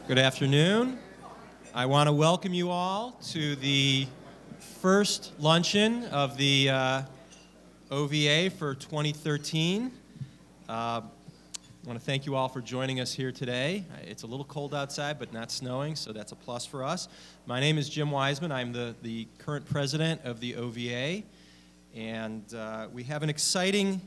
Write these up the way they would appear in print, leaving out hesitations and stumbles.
Good afternoon. I want to welcome you all to the first luncheon of the OVA for 2013. I want to thank you all for joining us here today. It's a little cold outside, but not snowing, so that's a plus for us. My name is Jim Weisman. I'm the current president of the OVA, and we have an exciting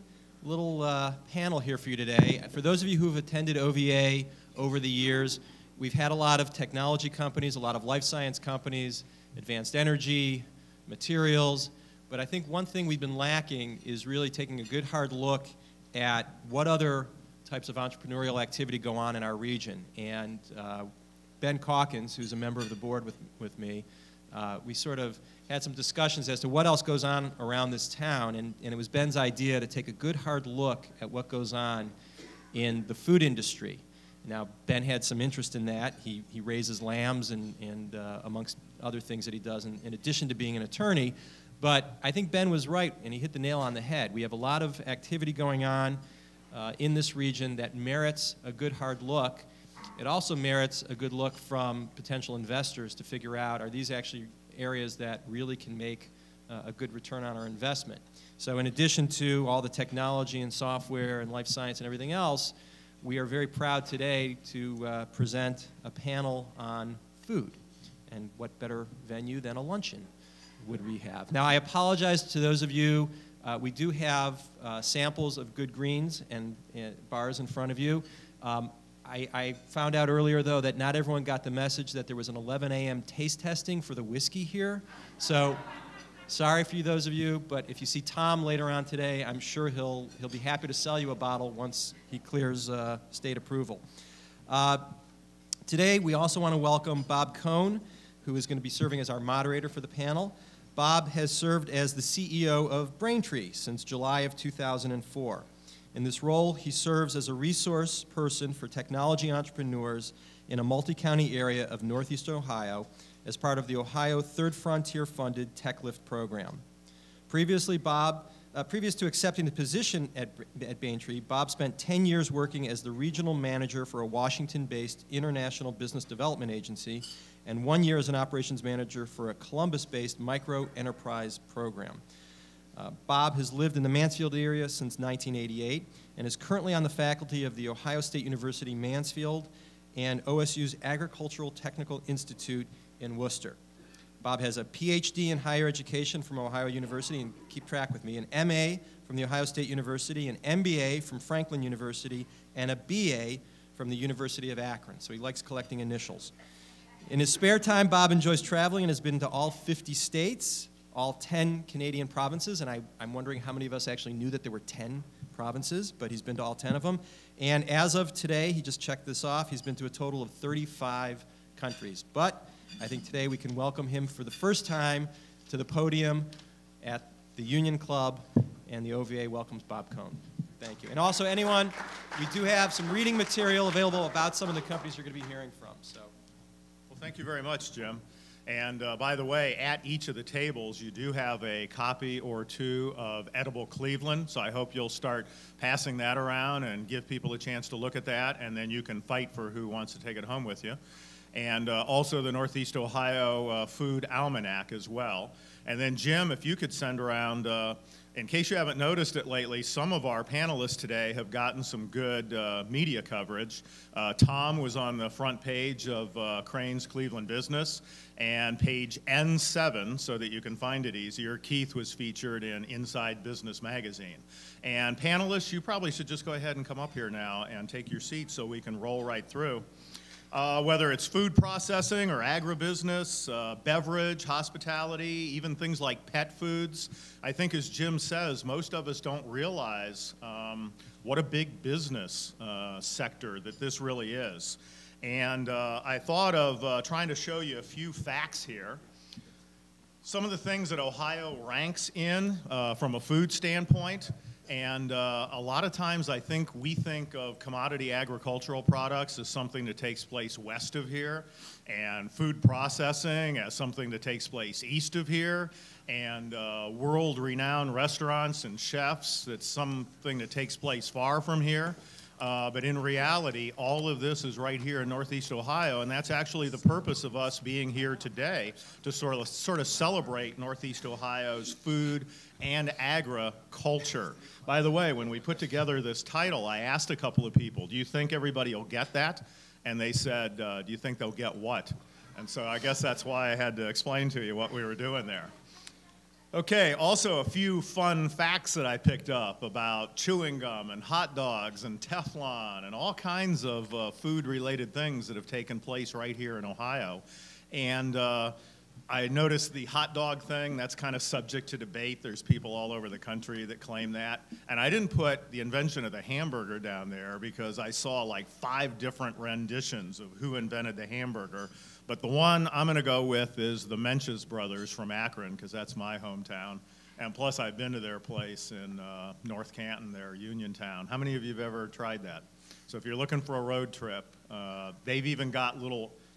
little panel here for you today. For those of you who have attended OVA over the years, we've had a lot of technology companies, a lot of life science companies, advanced energy, materials, but I think one thing we've been lacking is really taking a good hard look at what other types of entrepreneurial activity go on in our region. And Ben Calkins, who's a member of the board with me, we sort of had some discussions as to what else goes on around this town, and it was Ben's idea to take a good hard look at what goes on in the food industry. Now, Ben had some interest in that. He raises lambs and amongst other things that he does in addition to being an attorney. But I think Ben was right, and he hit the nail on the head. We have a lot of activity going on in this region that merits a good hard look. It also merits a good look from potential investors to figure out, are these actually areas that really can make a good return on our investment? So in addition to all the technology and software and life science and everything else, we are very proud today to present a panel on food. And what better venue than a luncheon would we have? Now, I apologize to those of you. We do have samples of good greens and bars in front of you. I found out earlier, though, that not everyone got the message that there was an 11 a.m. taste testing for the whiskey here. So sorry for you, those of you, but if you see Tom later on today, I'm sure he'll be happy to sell you a bottle once he clears state approval. Today, we also want to welcome Bob Cohen, who is going to be serving as our moderator for the panel. Bob has served as the CEO of Braintree since July of 2004. In this role, he serves as a resource person for technology entrepreneurs in a multi-county area of Northeast Ohio as part of the Ohio Third Frontier funded Tech Lift program. Previous to accepting the position at Braintree, Bob spent 10 years working as the regional manager for a Washington-based international business development agency and 1 year as an operations manager for a Columbus-based micro-enterprise program. Bob has lived in the Mansfield area since 1988 and is currently on the faculty of the Ohio State University Mansfield and OSU's Agricultural Technical Institute in Worcester. Bob has a PhD in higher education from Ohio University, and keep track with me, an MA from the Ohio State University, an MBA from Franklin University, and a BA from the University of Akron. So he likes collecting initials. In his spare time, Bob enjoys traveling and has been to all 50 states, all 10 Canadian provinces, and I'm wondering how many of us actually knew that there were 10 provinces, but he's been to all 10 of them. And as of today, he just checked this off, he's been to a total of 35 countries. But I think today we can welcome him for the first time to the podium at the Union Club, and the OVA welcomes Bob Cohen. Thank you. And also, anyone, we do have some reading material available about some of the companies you're going to be hearing from. So, well, thank you very much, Jim. And by the way, at each of the tables, you do have a copy or two of Edible Cleveland, so I hope you'll start passing that around and give people a chance to look at that, and then you can fight for who wants to take it home with you. And also the Northeast Ohio Food Almanac as well. And then, Jim, if you could send around, in case you haven't noticed it lately, some of our panelists today have gotten some good media coverage. Tom was on the front page of Crane's Cleveland Business, and page N7, so that you can find it easier, Keith was featured in Inside Business Magazine. And panelists, you probably should just go ahead and come up here now and take your seats so we can roll right through. Whether it's food processing or agribusiness, beverage, hospitality, even things like pet foods. I think, as Jim says, most of us don't realize what a big business sector that this really is. And I thought of trying to show you a few facts here. Some of the things that Ohio ranks in from a food standpoint. And a lot of times I think we think of commodity agricultural products as something that takes place west of here, and food processing as something that takes place east of here, and world-renowned restaurants and chefs, that's something that takes place far from here. But in reality, all of this is right here in Northeast Ohio, and that's actually the purpose of us being here today, to sort of celebrate Northeast Ohio's food and agriculture. By the way, when we put together this title, I asked a couple of people, do you think everybody will get that? And they said, do you think they'll get what? And so I guess that's why I had to explain to you what we were doing there. Okay, also a few fun facts that I picked up about chewing gum and hot dogs and Teflon and all kinds of food-related things that have taken place right here in Ohio. And I noticed the hot dog thing, that's kind of subject to debate. There's people all over the country that claim that. And I didn't put the invention of the hamburger down there because I saw like 5 different renditions of who invented the hamburger. But the one I'm going to go with is the Menches brothers from Akron, because that's my hometown. And plus, I've been to their place in North Canton, their Uniontown. How many of you have ever tried that? So if you're looking for a road trip, they've even got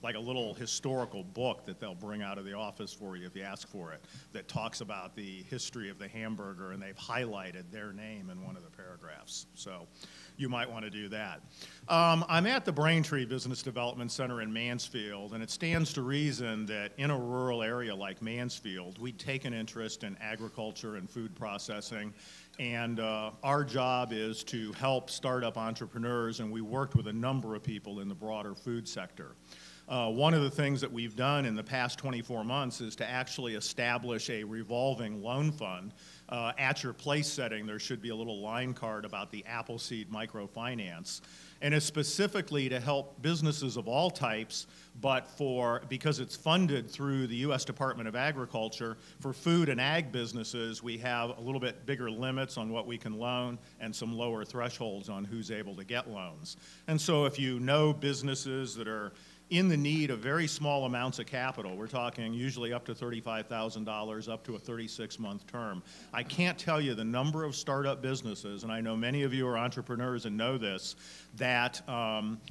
like a little historical book that they'll bring out of the office for you if you ask for it, that talks about the history of the hamburger, and they've highlighted their name in one of the paragraphs. So you might want to do that. I'm at the Braintree Business Development Center in Mansfield, and it stands to reason that in a rural area like Mansfield, we'd take an interest in agriculture and food processing, and our job is to help startup entrepreneurs, and we worked with a number of people in the broader food sector. One of the things that we've done in the past 24 months is to actually establish a revolving loan fund. At your place setting, there should be a little line card about the Appleseed Microfinance. And it's specifically to help businesses of all types, but because it's funded through the U.S. Department of Agriculture, for food and ag businesses, we have a little bit bigger limits on what we can loan and some lower thresholds on who's able to get loans. And so if you know businesses that are in the need of very small amounts of capital, we're talking usually up to $35,000, up to a 36-month term. I can't tell you the number of startup businesses, and I know many of you are entrepreneurs and know this, that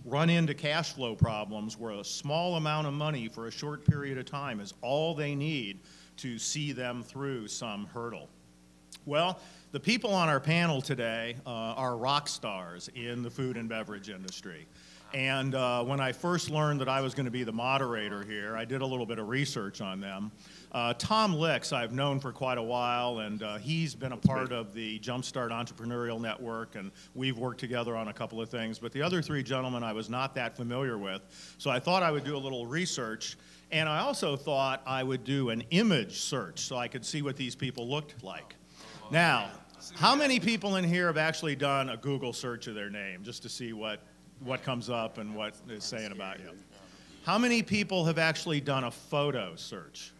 run into cash flow problems where a small amount of money for a short period of time is all they need to see them through some hurdle. Well, the people on our panel today are rock stars in the food and beverage industry. And when I first learned that I was going to be the moderator here, I did a little bit of research on them. Tom Lix I've known for quite a while, and he's been a part of the Jumpstart Entrepreneurial Network, and we've worked together on a couple of things. But the other 3 gentlemen I was not that familiar with, so I thought I would do a little research. And I also thought I would do an image search so I could see what these people looked like. Now, how many people in here have actually done a Google search of their name just to see what comes up and what is saying about you? How many people have actually done a photo search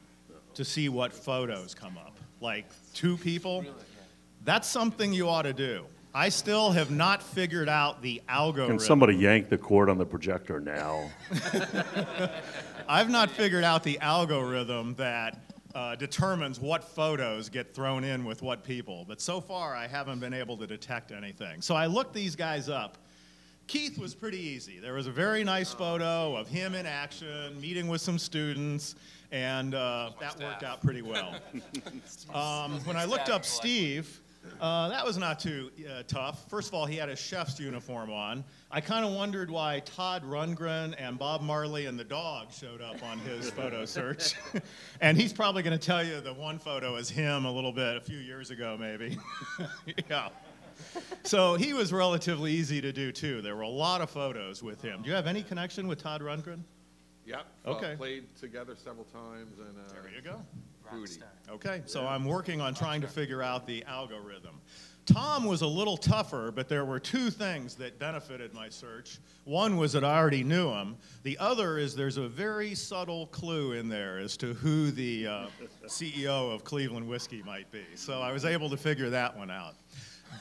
to see what photos come up? Like 2 people? That's something you ought to do. I still have not figured out the algorithm. Can somebody yank the cord on the projector now? I've not figured out the algorithm that determines what photos get thrown in with what people, but so far I haven't been able to detect anything. So I looked these guys up. Keith was pretty easy. There was a very nice photo of him in action, meeting with some students, and that worked out pretty well. When I looked up Steve, that was not too tough. First of all, he had a chef's uniform on. I kind of wondered why Todd Rundgren and Bob Marley and the dog showed up on his photo search. And he's probably going to tell you the one photo is him a few years ago maybe. Yeah. So he was relatively easy to do, too. There were a lot of photos with him. Do you have any connection with Todd Rundgren? Yep. Okay. Played together several times. And there you go. Foodie. Okay, so I'm working on trying to figure out the algorithm. Tom was a little tougher, but there were 2 things that benefited my search. One was that I already knew him. The other is there's a very subtle clue in there as to who the CEO of Cleveland Whiskey might be. So I was able to figure that one out.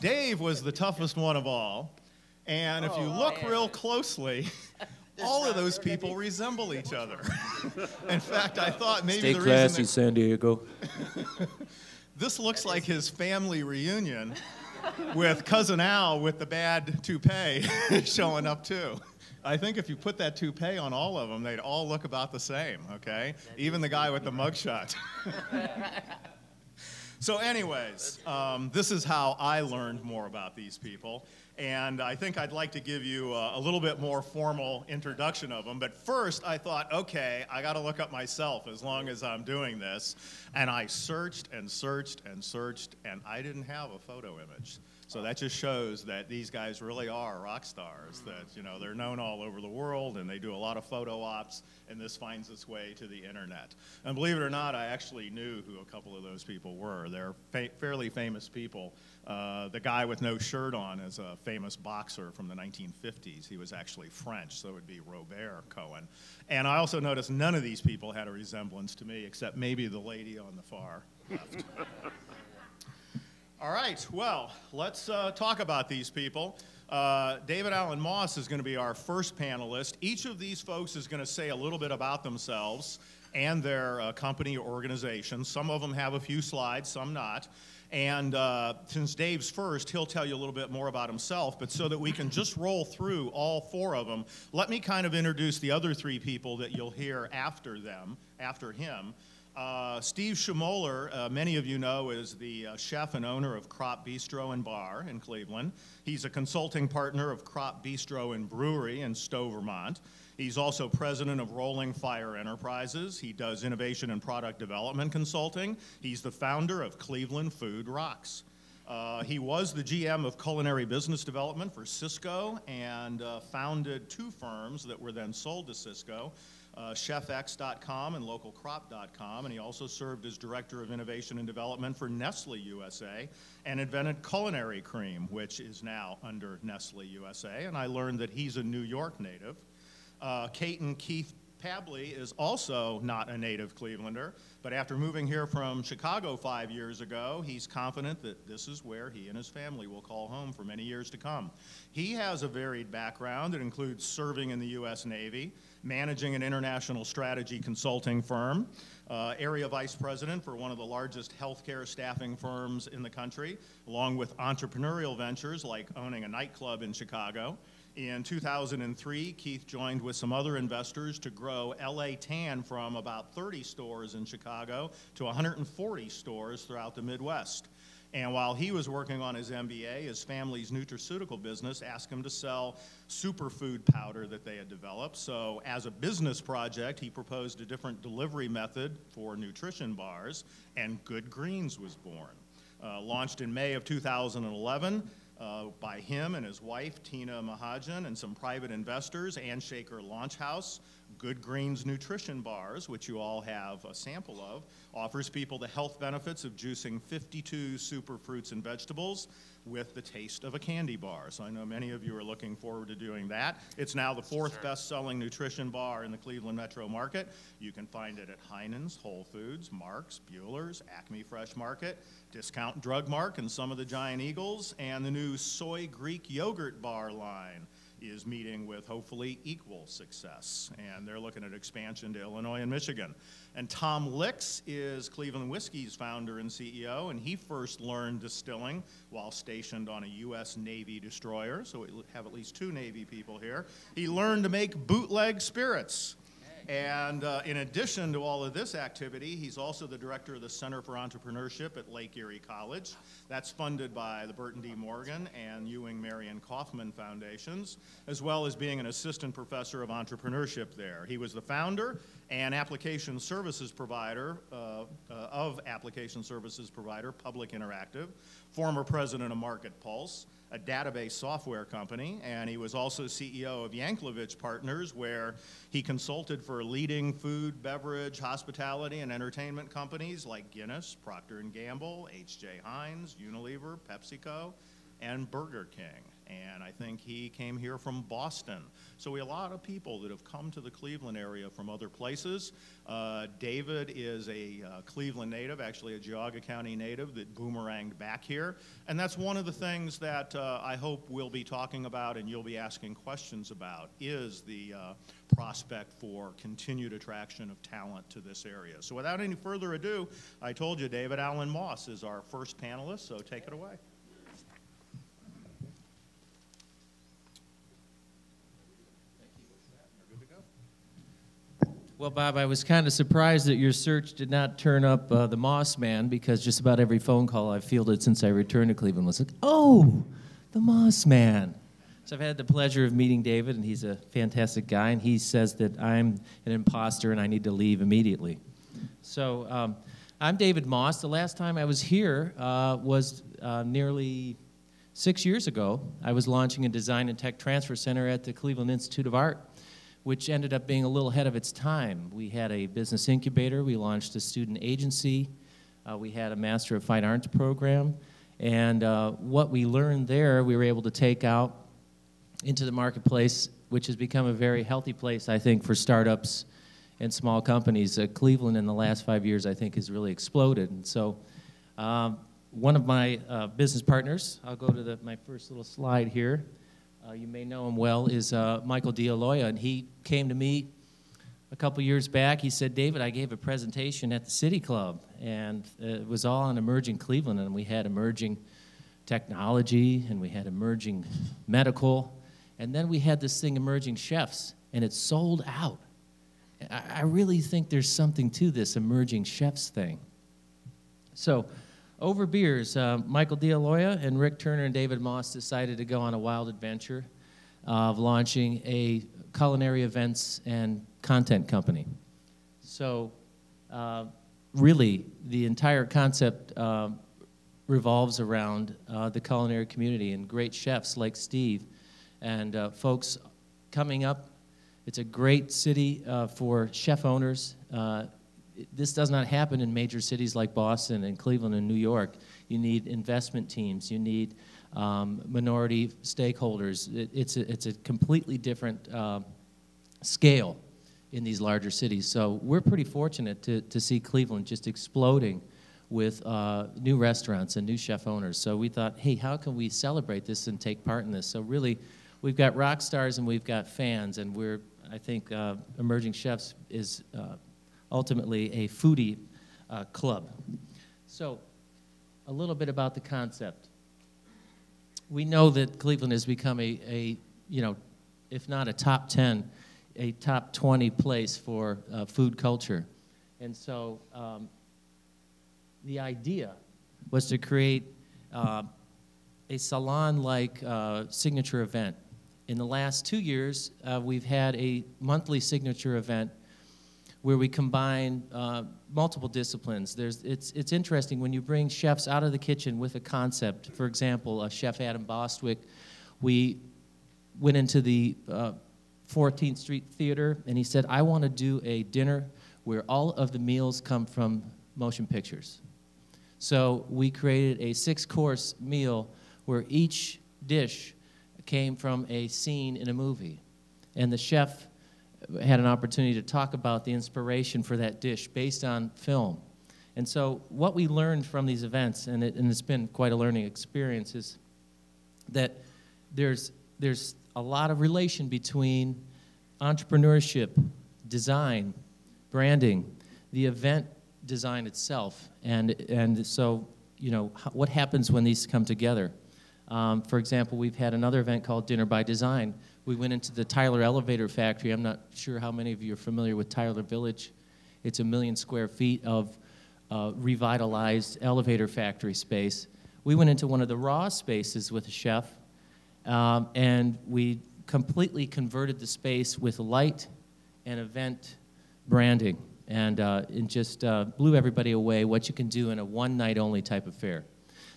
Dave was the toughest one of all, and if you look real closely, all of those people resemble each other. In fact, I thought maybe Stay the classy, reason San Diego. this looks like his family reunion with Cousin Al with the bad toupee showing up too. I think if you put that toupee on all of them, they'd all look about the same, okay? Even the guy with the mugshot. So anyways, this is how I learned more about these people. And I think I'd like to give you a little bit more formal introduction of them. But first, I thought, okay, I got to look up myself as long as I'm doing this. And I searched and searched and searched, and I didn't have a photo image. So that just shows that these guys really are rock stars, that, you know, they're known all over the world, and they do a lot of photo ops, and this finds its way to the internet. And believe it or not, I actually knew who a couple of those people were. They're fairly famous people. The guy with no shirt on is a famous boxer from the 1950s. He was actually French, so it would be Robert Cohen. And I also noticed none of these people had a resemblance to me, except maybe the lady on the far left. All right, well, let's talk about these people. David Allen Moss is going to be our first panelist. Each of these folks is going to say a little bit about themselves and their company or organization. Some of them have a few slides, some not. And since Dave's first, he'll tell you a little bit more about himself, but so that we can just roll through all four of them, let me kind of introduce the other three people that you'll hear after him. Steve Schimoler, many of you know, is the chef and owner of Crop Bistro and Bar in Cleveland. He's a consulting partner of Crop Bistro and Brewery in Stowe, Vermont. He's also president of Rolling Fire Enterprises. He does innovation and product development consulting. He's the founder of Cleveland Food Rocks. He was the GM of culinary business development for Cisco and founded two firms that were then sold to Cisco, ChefX.com and LocalCrop.com, and he also served as Director of Innovation and Development for Nestle USA and invented Culinary Cream, which is now under Nestle USA, and I learned that he's a New York native. Kate and Keith Pabley is also not a native Clevelander, but after moving here from Chicago 5 years ago, he's confident that this is where he and his family will call home for many years to come. He has a varied background that includes serving in the U.S. Navy, managing an international strategy consulting firm, area vice president for one of the largest healthcare staffing firms in the country, along with entrepreneurial ventures like owning a nightclub in Chicago. In 2003, Keith joined with some other investors to grow LA Tan from about 30 stores in Chicago to 140 stores throughout the Midwest. And while he was working on his MBA, his family's nutraceutical business asked him to sell superfood powder that they had developed. So as a business project, he proposed a different delivery method for nutrition bars, and Good Greens was born. Launched in May of 2011, by him and his wife, Tina Mahajan, and some private investors, and Shaker Launch House. Good Greens Nutrition Bars, which you all have a sample of, offers people the health benefits of juicing 52 super fruits and vegetables with the taste of a candy bar. So I know many of you are looking forward to doing that. It's now the fourth best-selling nutrition bar in the Cleveland metro market. You can find it at Heinen's, Whole Foods, Mark's, Bueller's, Acme Fresh Market, Discount Drug Mart, and some of the Giant Eagles, and the new Soy Greek Yogurt bar line is meeting with hopefully equal success. And they're looking at expansion to Illinois and Michigan. And Tom Lix is Cleveland Whiskey's founder and CEO, and he first learned distilling while stationed on a U.S. Navy destroyer, so we have at least two Navy people here. He learned to make bootleg spirits. And in addition to all of this activity, he's also the director of the Center for Entrepreneurship at Lake Erie College. That's funded by the Burton D. Morgan and Ewing Marion Kaufman Foundations, as well as being an assistant professor of entrepreneurship there. He was the founder and application services provider of application services provider Public Interactive, former president of Market Pulse, a database software company, and he was also CEO of Yanklevich Partners, where he consulted for leading food, beverage, hospitality, and entertainment companies like Guinness, Procter & Gamble, H.J. Heinz, Unilever, PepsiCo, and Burger King. And I think he came here from Boston. So we have a lot of people that have come to the Cleveland area from other places. David is a Cleveland native, actually a Geauga County native that boomeranged back here. And that's one of the things that I hope we'll be talking about and you'll be asking questions about, is the prospect for continued attraction of talent to this area. So without any further ado, I told you David Allen Moss is our first panelist, so take it away. Well, Bob, I was kind of surprised that your search did not turn up the Moss Man, because just about every phone call I've fielded since I returned to Cleveland was like, oh, the Moss Man. So I've had the pleasure of meeting David, and he's a fantastic guy, and he says that I'm an imposter and I need to leave immediately. So I'm David Moss. The last time I was here was nearly 6 years ago. I was launching a design and tech transfer center at the Cleveland Institute of Art, which ended up being a little ahead of its time. We had a business incubator, we launched a student agency, we had a Master of Fine Arts program, and what we learned there, we were able to take out into the marketplace, which has become a very healthy place, I think, for startups and small companies. Cleveland in the last 5 years, I think, has really exploded. And so one of my business partners, I'll go to my first little slide here, you may know him well, is Michael D'Aloia, and he came to me a couple years back. He said, David, I gave a presentation at the City Club, and it was all on emerging Cleveland, and we had emerging technology, and we had emerging medical, and then we had this thing, emerging chefs, and it sold out. I really think there's something to this emerging chefs thing. So over beers, Michael D'Aloia and Rick Turner and David Moss decided to go on a wild adventure of launching a culinary events and content company. So really, the entire concept revolves around the culinary community and great chefs like Steve and folks coming up. It's a great city for chef owners. This does not happen in major cities like Boston and Cleveland and New York. You need investment teams. You need minority stakeholders. It's a completely different scale in these larger cities. So we're pretty fortunate to see Cleveland just exploding with new restaurants and new chef owners. So we thought, hey, how can we celebrate this and take part in this? So really, we've got rock stars and we've got fans, and I think Emerging Chefs is ultimately a foodie club. So a little bit about the concept. We know that Cleveland has become a if not a top 10, a top 20 place for food culture. And so the idea was to create a salon-like signature event. In the last 2 years, we've had a monthly signature event where we combine multiple disciplines. It's interesting when you bring chefs out of the kitchen with a concept. For example, Chef Adam Bostwick, we went into the 14th Street Theater, and he said, I want to do a dinner where all of the meals come from motion pictures. So we created a 6-course meal where each dish came from a scene in a movie. And the chef had an opportunity to talk about the inspiration for that dish based on film. And so what we learned from these events, and it's been quite a learning experience, is that there's a lot of relation between entrepreneurship, design, branding, the event design itself, and so, what happens when these come together? For example, we've had another event called Dinner by Design. We went into the Tyler Elevator Factory. I'm not sure how many of you are familiar with Tyler Village. It's 1 million square feet of revitalized elevator factory space. We went into one of the raw spaces with a chef, and we completely converted the space with light and event branding. And it just blew everybody away what you can do in a one-night-only type affair.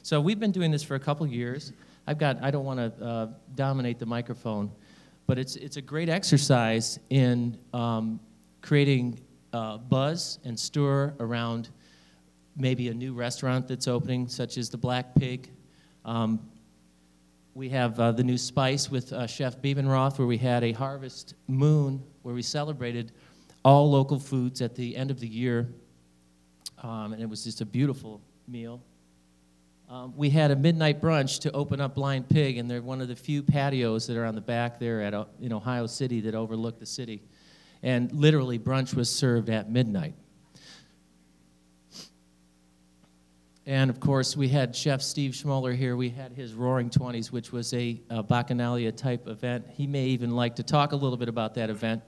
So we've been doing this for a couple years. I don't want to dominate the microphone, but it's a great exercise in creating buzz and stir around maybe a new restaurant that's opening, such as the Black Pig. We have the new Spice with Chef Biebenroth, where we had a Harvest Moon, where we celebrated all local foods at the end of the year, and it was just a beautiful meal. We had a midnight brunch to open up Blind Pig, and they're one of the few patios that are on the back there in Ohio City that overlook the city. And literally, brunch was served at midnight. And, of course, we had Chef Steve Schimoler here. We had his Roaring Twenties, which was a Bacchanalia-type event. He may even like to talk a little bit about that event.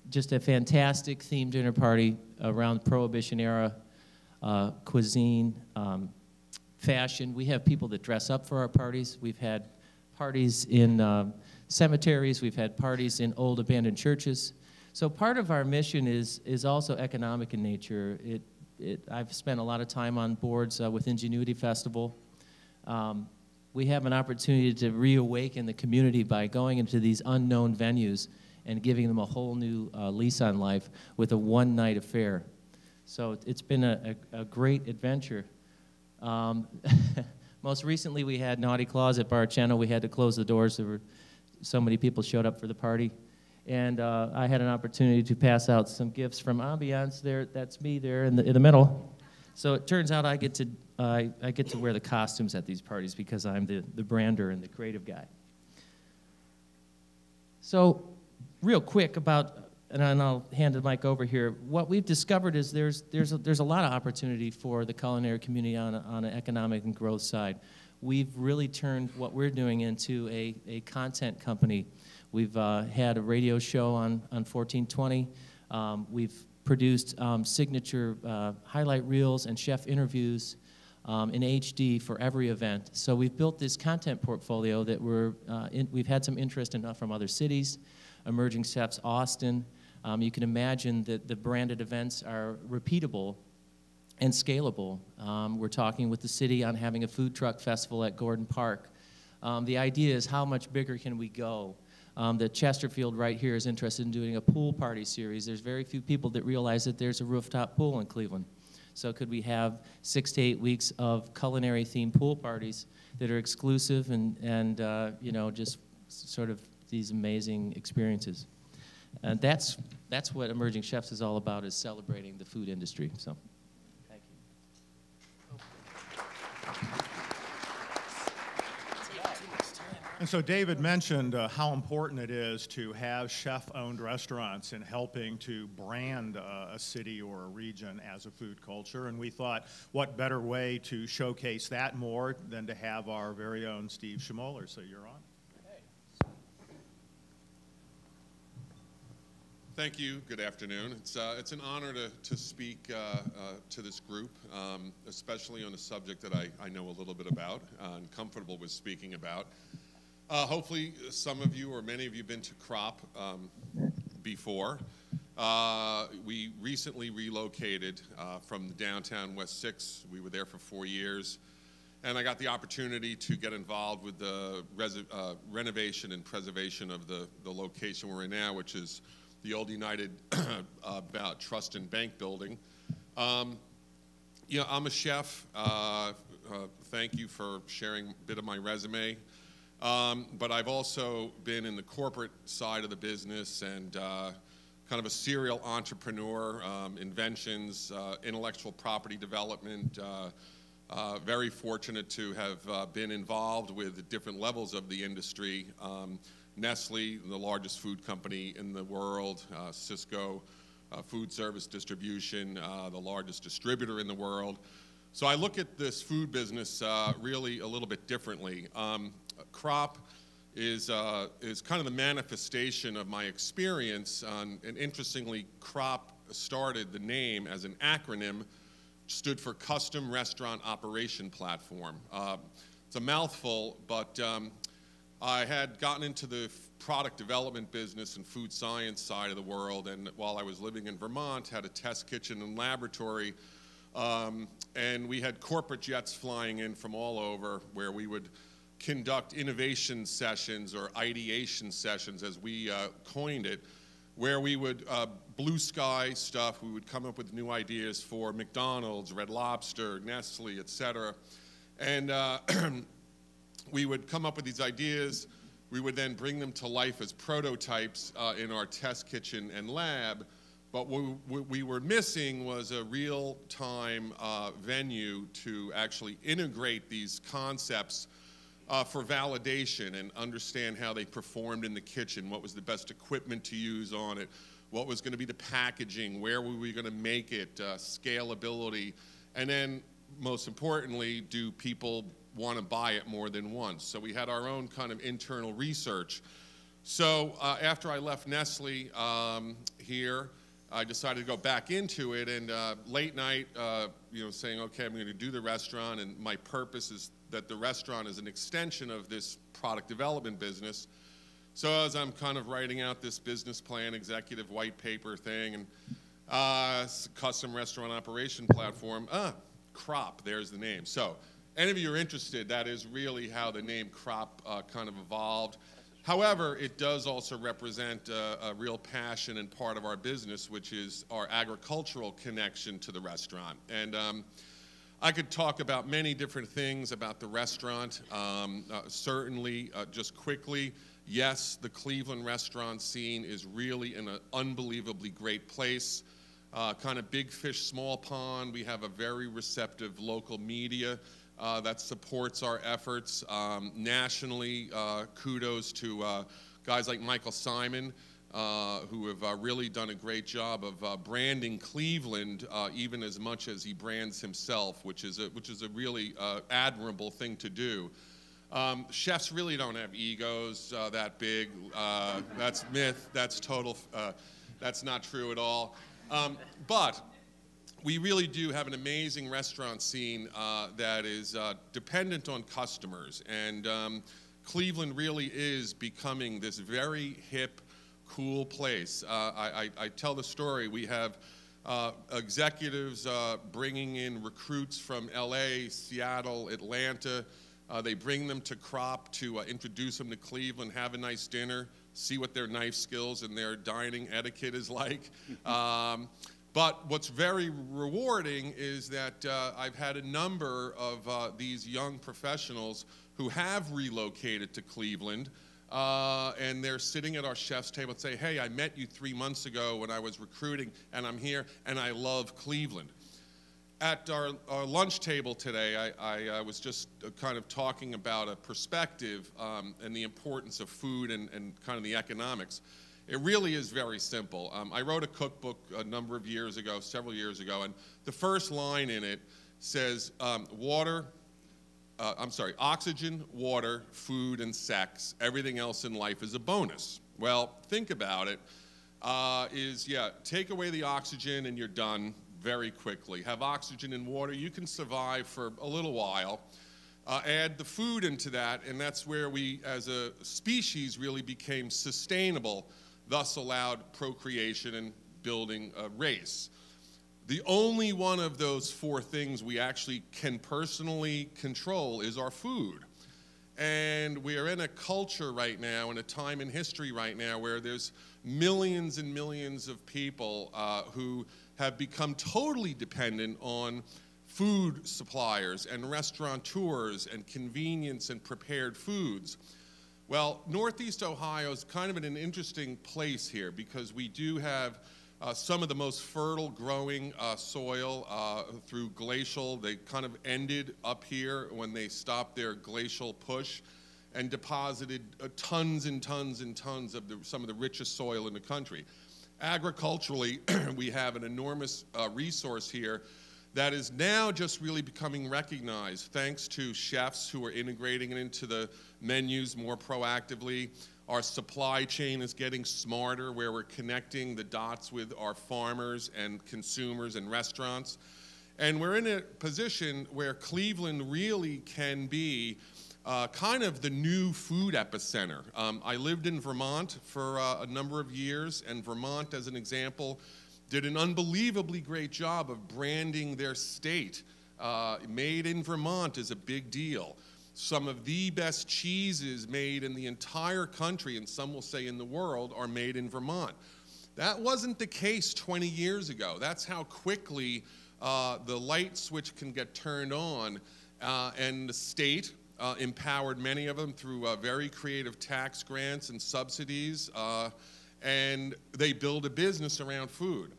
Just a fantastic themed dinner party around Prohibition-era cuisine, fashion. We have people that dress up for our parties. We've had parties in cemeteries. We've had parties in old abandoned churches. So part of our mission is also economic in nature. I've spent a lot of time on boards with Ingenuity Festival. We have an opportunity to reawaken the community by going into these unknown venues and giving them a whole new lease on life with a one-night affair. So it's been a great adventure. Most recently, we had Naughty Claus at Barceno. We had to close the doors. There were so many people showed up for the party. And I had an opportunity to pass out some gifts from Ambiance there. That's me there in the middle. So it turns out I get to wear the costumes at these parties because I'm the brander and the creative guy. So real quick about, and I'll hand the mic over here, what we've discovered is there's a lot of opportunity for the culinary community on an economic and growth side. We've really turned what we're doing into a content company. We've had a radio show on 1420. We've produced signature highlight reels and chef interviews in HD for every event. So we've built this content portfolio that we've had some interest in from other cities, Emerging Chefs Austin. You can imagine that the branded events are repeatable and scalable. We're talking with the city on having a food truck festival at Gordon Park. The idea is how much bigger can we go? The Chesterfield right here is interested in doing a pool party series. There's very few people that realize that there's a rooftop pool in Cleveland. So could we have 6 to 8 weeks of culinary themed pool parties that are exclusive and you know, just sort of these amazing experiences? And that's what Emerging Chefs is all about, is celebrating the food industry. So, thank you. And so David mentioned how important it is to have chef-owned restaurants in helping to brand a city or a region as a food culture. And we thought, what better way to showcase that more than to have our very own Steve Schimoler. So you're on. Thank you. Good afternoon. It's an honor to speak to this group, especially on a subject that I know a little bit about and comfortable with speaking about. Hopefully, some of you or many of you have been to Crop before. We recently relocated from the downtown West 6. We were there for 4 years. And I got the opportunity to get involved with the renovation and preservation of the location we're in now, which is the old United Trust and Bank building. You know, I'm a chef. Thank you for sharing a bit of my resume. But I've also been in the corporate side of the business and kind of a serial entrepreneur, inventions, intellectual property development. Very fortunate to have been involved with different levels of the industry. Nestle, the largest food company in the world, Cisco, food service distribution, the largest distributor in the world. So I look at this food business really a little bit differently. Crop is kind of the manifestation of my experience, and interestingly, Crop started the name as an acronym, stood for Custom Restaurant Operation Platform. It's a mouthful, but I had gotten into the product development business and food science side of the world, and while I was living in Vermont, had a test kitchen and laboratory, and we had corporate jets flying in from all over where we would conduct innovation sessions or ideation sessions, as we coined it, where we would blue sky stuff. We would come up with new ideas for McDonald's, Red Lobster, Nestle, et cetera. And we would come up with these ideas. We would then bring them to life as prototypes in our test kitchen and lab. But what we were missing was a real-time venue to actually integrate these concepts for validation and understand how they performed in the kitchen, what was the best equipment to use on it, what was going to be the packaging, where were we going to make it, scalability, and then most importantly, do people want to buy it more than once? So we had our own kind of internal research. So after I left Nestle here, I decided to go back into it, and late night, saying, okay, I'm going to do the restaurant, and my purpose is that the restaurant is an extension of this product development business. So as I'm kind of writing out this business plan, executive white paper thing, and custom restaurant operation platform, Crop, there's the name. So any of you are interested, that is really how the name Crop kind of evolved. However, it does also represent a real passion and part of our business, which is our agricultural connection to the restaurant. And I could talk about many different things about the restaurant. Certainly, just quickly, yes, the Cleveland restaurant scene is really in an unbelievably great place. Kind of big fish, small pond. We have a very receptive local media that supports our efforts. Nationally, kudos to guys like Michael Simon, who have really done a great job of branding Cleveland even as much as he brands himself, which is a really admirable thing to do. Chefs really don't have egos that big. That's myth. That's total. That's not true at all. But we really do have an amazing restaurant scene that is dependent on customers. And Cleveland really is becoming this very hip, cool place. I tell the story. We have executives bringing in recruits from LA, Seattle, Atlanta. They bring them to Crop to introduce them to Cleveland, have a nice dinner, see what their knife skills and their dining etiquette is like. But what's very rewarding is that I've had a number of these young professionals who have relocated to Cleveland, and they're sitting at our chef's table and say, hey, I met you 3 months ago when I was recruiting, and I'm here, and I love Cleveland. At our lunch table today, I was just kind of talking about a perspective and the importance of food and kind of the economics. It really is very simple. I wrote a cookbook a number of years ago, several years ago, and the first line in it says oxygen, water, food, and sex. Everything else in life is a bonus. Well, think about it. Take away the oxygen and you're done very quickly. Have oxygen and water, you can survive for a little while. Add the food into that, and that's where we, as a species, really became sustainable, thus allowed procreation and building a race. The only one of those four things we actually can personally control is our food. And we are in a culture right now, in a time in history right now, where there's millions and millions of people who have become totally dependent on food suppliers and restaurateurs and convenience and prepared foods. Well, Northeast Ohio is kind of in an interesting place here because we do have some of the most fertile growing soil through glacial. They kind of ended up here when they stopped their glacial push and deposited tons and tons and tons of some of the richest soil in the country. Agriculturally, we have an enormous resource here that is now just really becoming recognized thanks to chefs who are integrating it into the menus more proactively. Our supply chain is getting smarter, where we're connecting the dots with our farmers and consumers and restaurants. And we're in a position where Cleveland really can be kind of the new food epicenter. I lived in Vermont for a number of years, and Vermont, as an example, did an unbelievably great job of branding their state. Made in Vermont is a big deal. Some of the best cheeses made in the entire country, and some will say in the world, are made in Vermont. That wasn't the case 20 years ago. That's how quickly the light switch can get turned on, and the state empowered many of them through very creative tax grants and subsidies, and they build a business around food.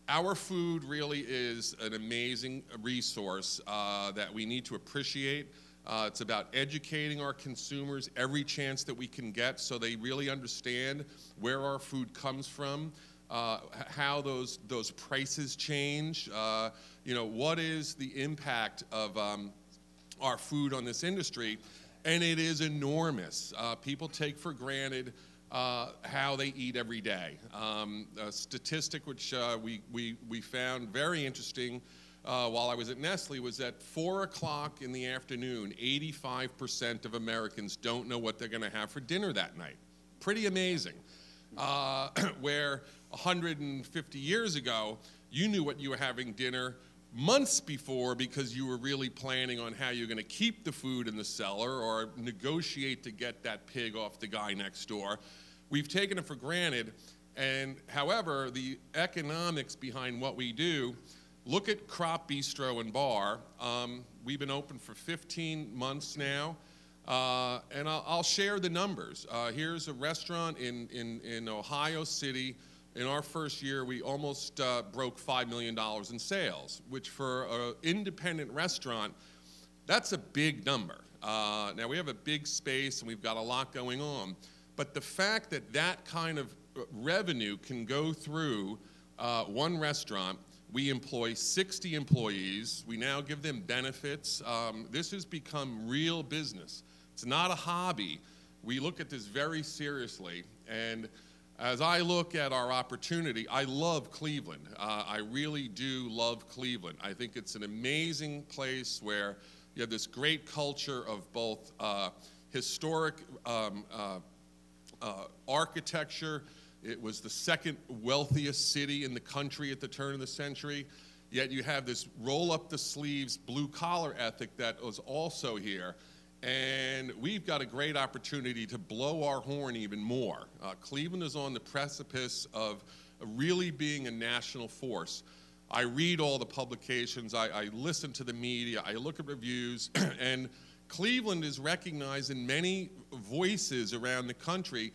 Our food really is an amazing resource that we need to appreciate. It's about educating our consumers every chance that we can get so they really understand where our food comes from, how those prices change, what is the impact of our food on this industry, and it is enormous. People take for granted how they eat every day. A statistic which we found very interesting while I was at Nestle was that 4 o'clock in the afternoon, 85% of Americans don't know what they're going to have for dinner that night. Pretty amazing. Where 150 years ago, you knew what you were having dinner months before because you were really planning on how you're going to keep the food in the cellar or negotiate to get that pig off the guy next door. We've taken it for granted, and however, the economics behind what we do, look at Crop Bistro and Bar. We've been open for 15 months now, and I'll share the numbers. Here's a restaurant in Ohio City. In our first year, we almost broke $5 million in sales, which for an independent restaurant, that's a big number. Now, we have a big space and we've got a lot going on, but the fact that that kind of revenue can go through one restaurant, we employ 60 employees. We now give them benefits. This has become real business. It's not a hobby. We look at this very seriously, and as I look at our opportunity, I love Cleveland. I really do love Cleveland. I think it's an amazing place where you have this great culture of both historic architecture. It was the second wealthiest city in the country at the turn of the century. Yet you have this roll-up-the-sleeves, blue-collar ethic that was also here. And we've got a great opportunity to blow our horn even more. Cleveland is on the precipice of really being a national force. I read all the publications, I listen to the media, I look at reviews, and Cleveland is recognized in many voices around the country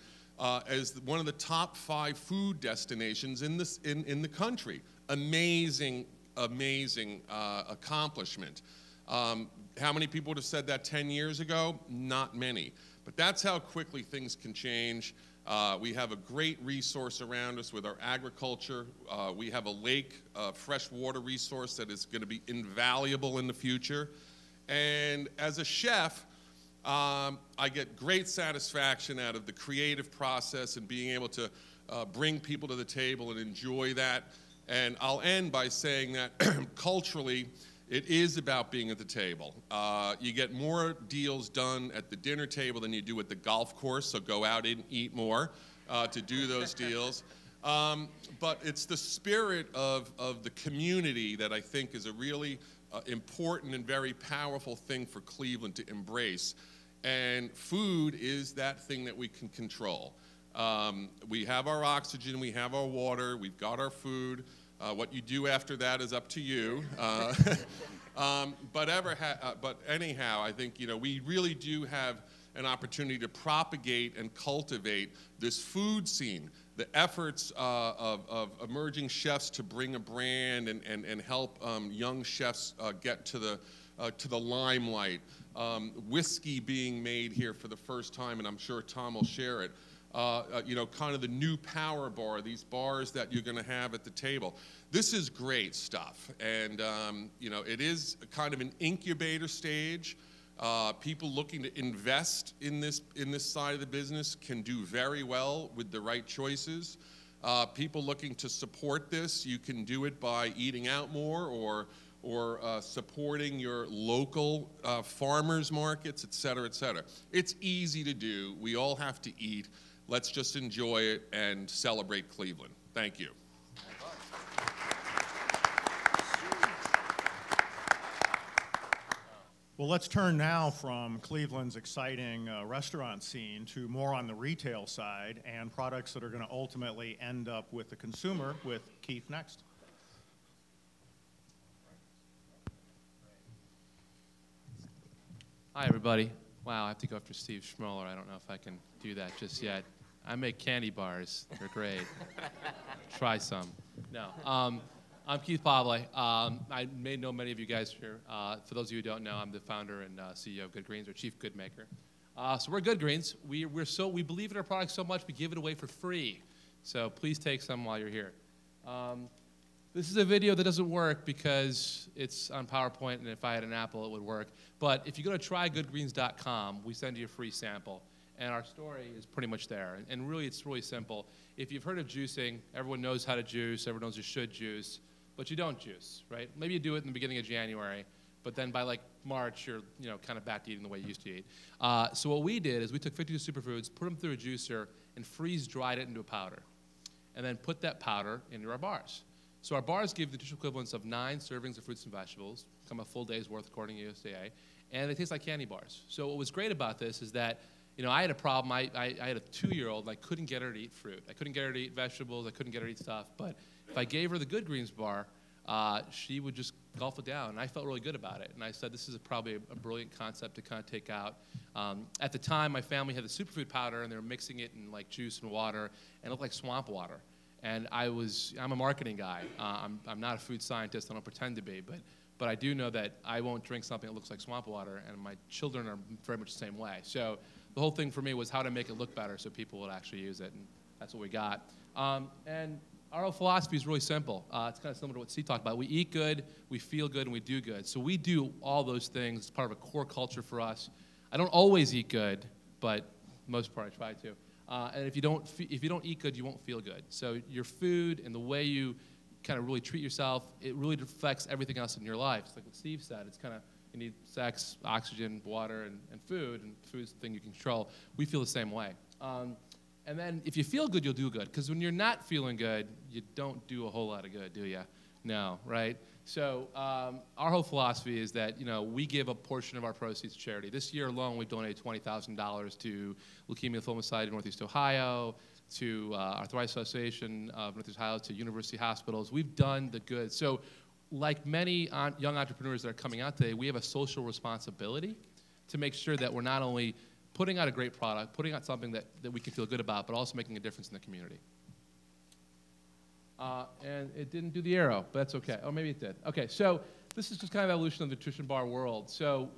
as one of the top 5 food destinations in the country. Amazing, amazing accomplishment. How many people would have said that 10 years ago? Not many. But that's how quickly things can change. We have a great resource around us with our agriculture. We have a lake, fresh water resource that is going to be invaluable in the future. And as a chef, I get great satisfaction out of the creative process and being able to bring people to the table and enjoy that. And I'll end by saying that culturally, it is about being at the table. You get more deals done at the dinner table than you do at the golf course, so go out and eat more to do those deals. But it's the spirit of the community that I think is a really important and very powerful thing for Cleveland to embrace. And food is that thing that we can control. We have our oxygen, we have our water, we've got our food. What you do after that is up to you. But anyhow, I think we really do have an opportunity to propagate and cultivate this food scene. The efforts of emerging chefs to bring a brand and help young chefs get to the limelight. Whiskey being made here for the first time, and I'm sure Tom will share it. Kind of the new power bar, these bars that you're going to have at the table. This is great stuff, and it is kind of an incubator stage. People looking to invest in this side of the business can do very well with the right choices. People looking to support this, you can do it by eating out more or supporting your local farmers markets, et cetera, et cetera. It's easy to do. We all have to eat. Let's just enjoy it and celebrate Cleveland. Thank you. Well, let's turn now from Cleveland's exciting restaurant scene to more on the retail side and products that are going to ultimately end up with the consumer, with Keith next. Hi, everybody. Wow, I have to go after Steve Schimoler. I don't know if I can do that just yet. I make candy bars. They're great. Try some. No. I'm Keith Pabley. I may know many of you guys here. For those of you who don't know, I'm the founder and CEO of Good Greens, or chief good maker. So we're Good Greens. We believe in our product so much we give it away for free. So please take some while you're here. This is a video that doesn't work because it's on PowerPoint, and if I had an Apple, it would work. But if you go to trygoodgreens.com, we send you a free sample. And our story is pretty much there. And really, it's really simple. If you've heard of juicing, everyone knows how to juice. Everyone knows you should juice. But you don't juice, right? Maybe you do it in the beginning of January. But then by like March, you're kind of back to eating the way you used to eat. So what we did is we took 52 superfoods, put them through a juicer, and freeze-dried it into a powder. And then put that powder into our bars. So our bars give the nutritional equivalents of 9 servings of fruits and vegetables, come a full day's worth according to USDA, and they taste like candy bars. So what was great about this is that I had a problem. I had a 2-year-old, and I couldn't get her to eat fruit. I couldn't get her to eat vegetables. I couldn't get her to eat stuff. But if I gave her the Good Greens bar, she would just gulp it down, and I felt really good about it. And I said, this is probably a brilliant concept to kind of take out. At the time, my family had the superfood powder, and they were mixing it in like juice and water, and it looked like swamp water. And I'm a marketing guy. I'm not a food scientist. I don't pretend to be, but I do know that I won't drink something that looks like swamp water, and my children are very much the same way. So the whole thing for me was how to make it look better so people would actually use it, and that's what we got. And our whole philosophy is really simple. It's kind of similar to what Steve talked about. We eat good, we feel good, and we do good. So we do all those things. It's part of a core culture for us. I don't always eat good, but most part I try to. And if you don't eat good, you won't feel good. So your food and the way you kind of really treat yourself, it really affects everything else in your life. It's like what Steve said. It's kind of, you need sex, oxygen, water, and food, and food's the thing you can control. We feel the same way. And then if you feel good, you'll do good. Because when you're not feeling good, you don't do a whole lot of good, do you? No, right? So our whole philosophy is that we give a portion of our proceeds to charity. This year alone, we've donated $20,000 to Leukemia Lymphoma Society of Northeast Ohio, to Arthritis Association of Northeast Ohio, to university hospitals. We've done the good. So like many young entrepreneurs that are coming out today, we have a social responsibility to make sure that we're not only putting out a great product, putting out something that we can feel good about, but also making a difference in the community. And it didn't do the arrow, but that's okay. Oh, maybe it did. Okay, so this is just kind of evolution of the nutrition bar world. So,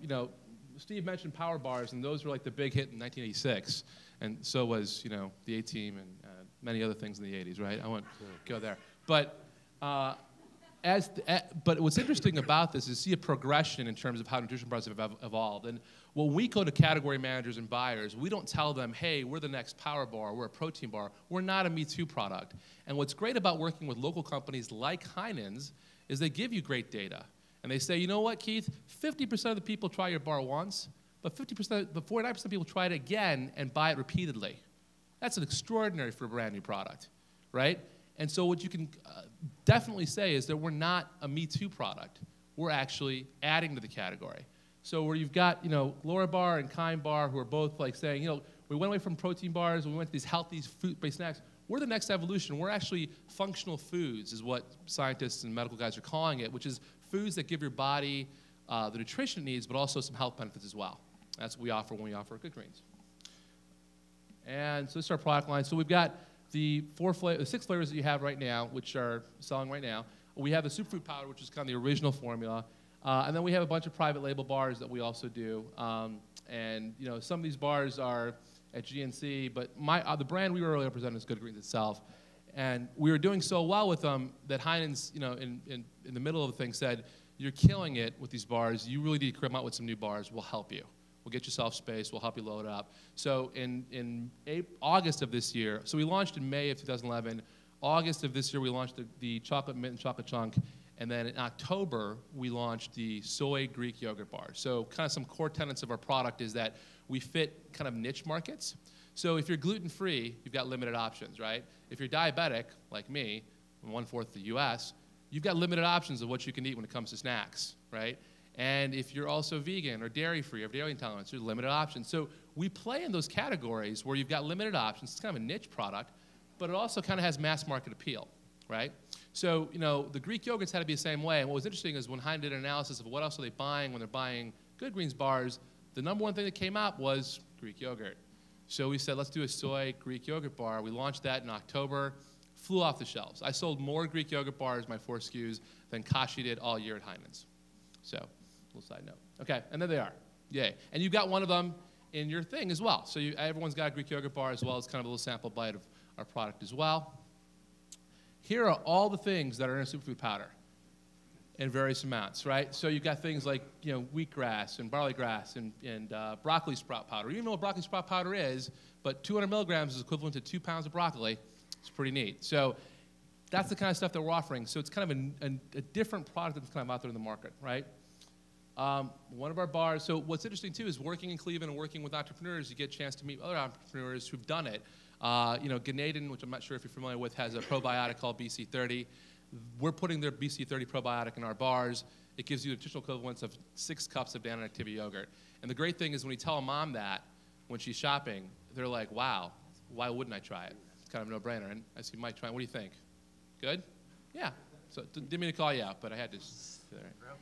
Steve mentioned power bars, and those were like the big hit in 1986. And so was, the A-Team and many other things in the 80s, right? I won't go there. But but what's interesting about this is see a progression in terms of how nutrition bars have evolved. And when we go to category managers and buyers, we don't tell them, hey, we're the next power bar, we're a protein bar. We're not a Me Too product. And what's great about working with local companies like Heinen's is they give you great data. And they say, you know what, Keith, 50% of the people try your bar once, but 49% of people try it again and buy it repeatedly. That's an extraordinary for a brand new product, right? And so what you can definitely say is that we're not a Me Too product. We're actually adding to the category. So where you've got, Laura Bar and Kind Bar who are both like saying, we went away from protein bars, we went to these healthy food-based snacks. We're the next evolution. We're actually functional foods is what scientists and medical guys are calling it, which is foods that give your body the nutrition it needs, but also some health benefits as well. That's what we offer when we offer Good Greens. And so this is our product line. So we've got the 6 flavors that you have right now, which are selling right now. We have the superfood powder, which is kind of the original formula. And then we have a bunch of private label bars that we also do. And some of these bars are at GNC, but the brand we were really representing is Good Greens itself. And we were doing so well with them that Heinen's, in the middle of the thing said, you're killing it with these bars. You really need to come out with some new bars. We'll help you. We'll get yourself space. We'll help you load up. So in August of this year, so we launched in May of 2011. August of this year, we launched the chocolate mint and chocolate chunk. And then in October, we launched the soy Greek yogurt bar. So kind of some core tenets of our product is that we fit kind of niche markets. So if you're gluten-free, you've got limited options, right? If you're diabetic, like me, 1/4 the US, you've got limited options of what you can eat when it comes to snacks, right? And if you're also vegan or dairy-free or dairy intolerance, there's limited options. So we play in those categories where you've got limited options. It's kind of a niche product, but it also kind of has mass market appeal, right? So, the Greek yogurts had to be the same way. And what was interesting is when Heine did an analysis of what else are they buying when they're buying Good Greens bars, the number one thing that came up was Greek yogurt. So we said, let's do a soy Greek yogurt bar. We launched that in October, flew off the shelves. I sold more Greek yogurt bars, my 4 SKUs, than Kashi did all year at Heinen's. So, little side note. Okay, and there they are. Yay. And you've got one of them in your thing as well. So everyone's got a Greek yogurt bar as well as kind of a little sample bite of our product as well. Here are all the things that are in a superfood powder. in various amounts, right? So you've got things like, wheatgrass and barley grass and broccoli sprout powder. You don't know what broccoli sprout powder is, but 200 milligrams is equivalent to 2 pounds of broccoli. It's pretty neat. So that's the kind of stuff that we're offering. So it's kind of a different product that's kind of out there in the market, right? One of our bars, so what's interesting too is working in Cleveland and working with entrepreneurs, you get a chance to meet other entrepreneurs who've done it. Ganadin, which I'm not sure if you're familiar with, has a probiotic called BC30. We're putting their BC30 probiotic in our bars. It gives you the nutritional equivalents of 6 cups of Danone Activia yogurt. And the great thing is when you tell a mom that, when she's shopping, they're like, wow, why wouldn't I try it? It's kind of a no-brainer. And I see Mike trying. What do you think? Good? Yeah. So didn't mean to call you out, but I had to.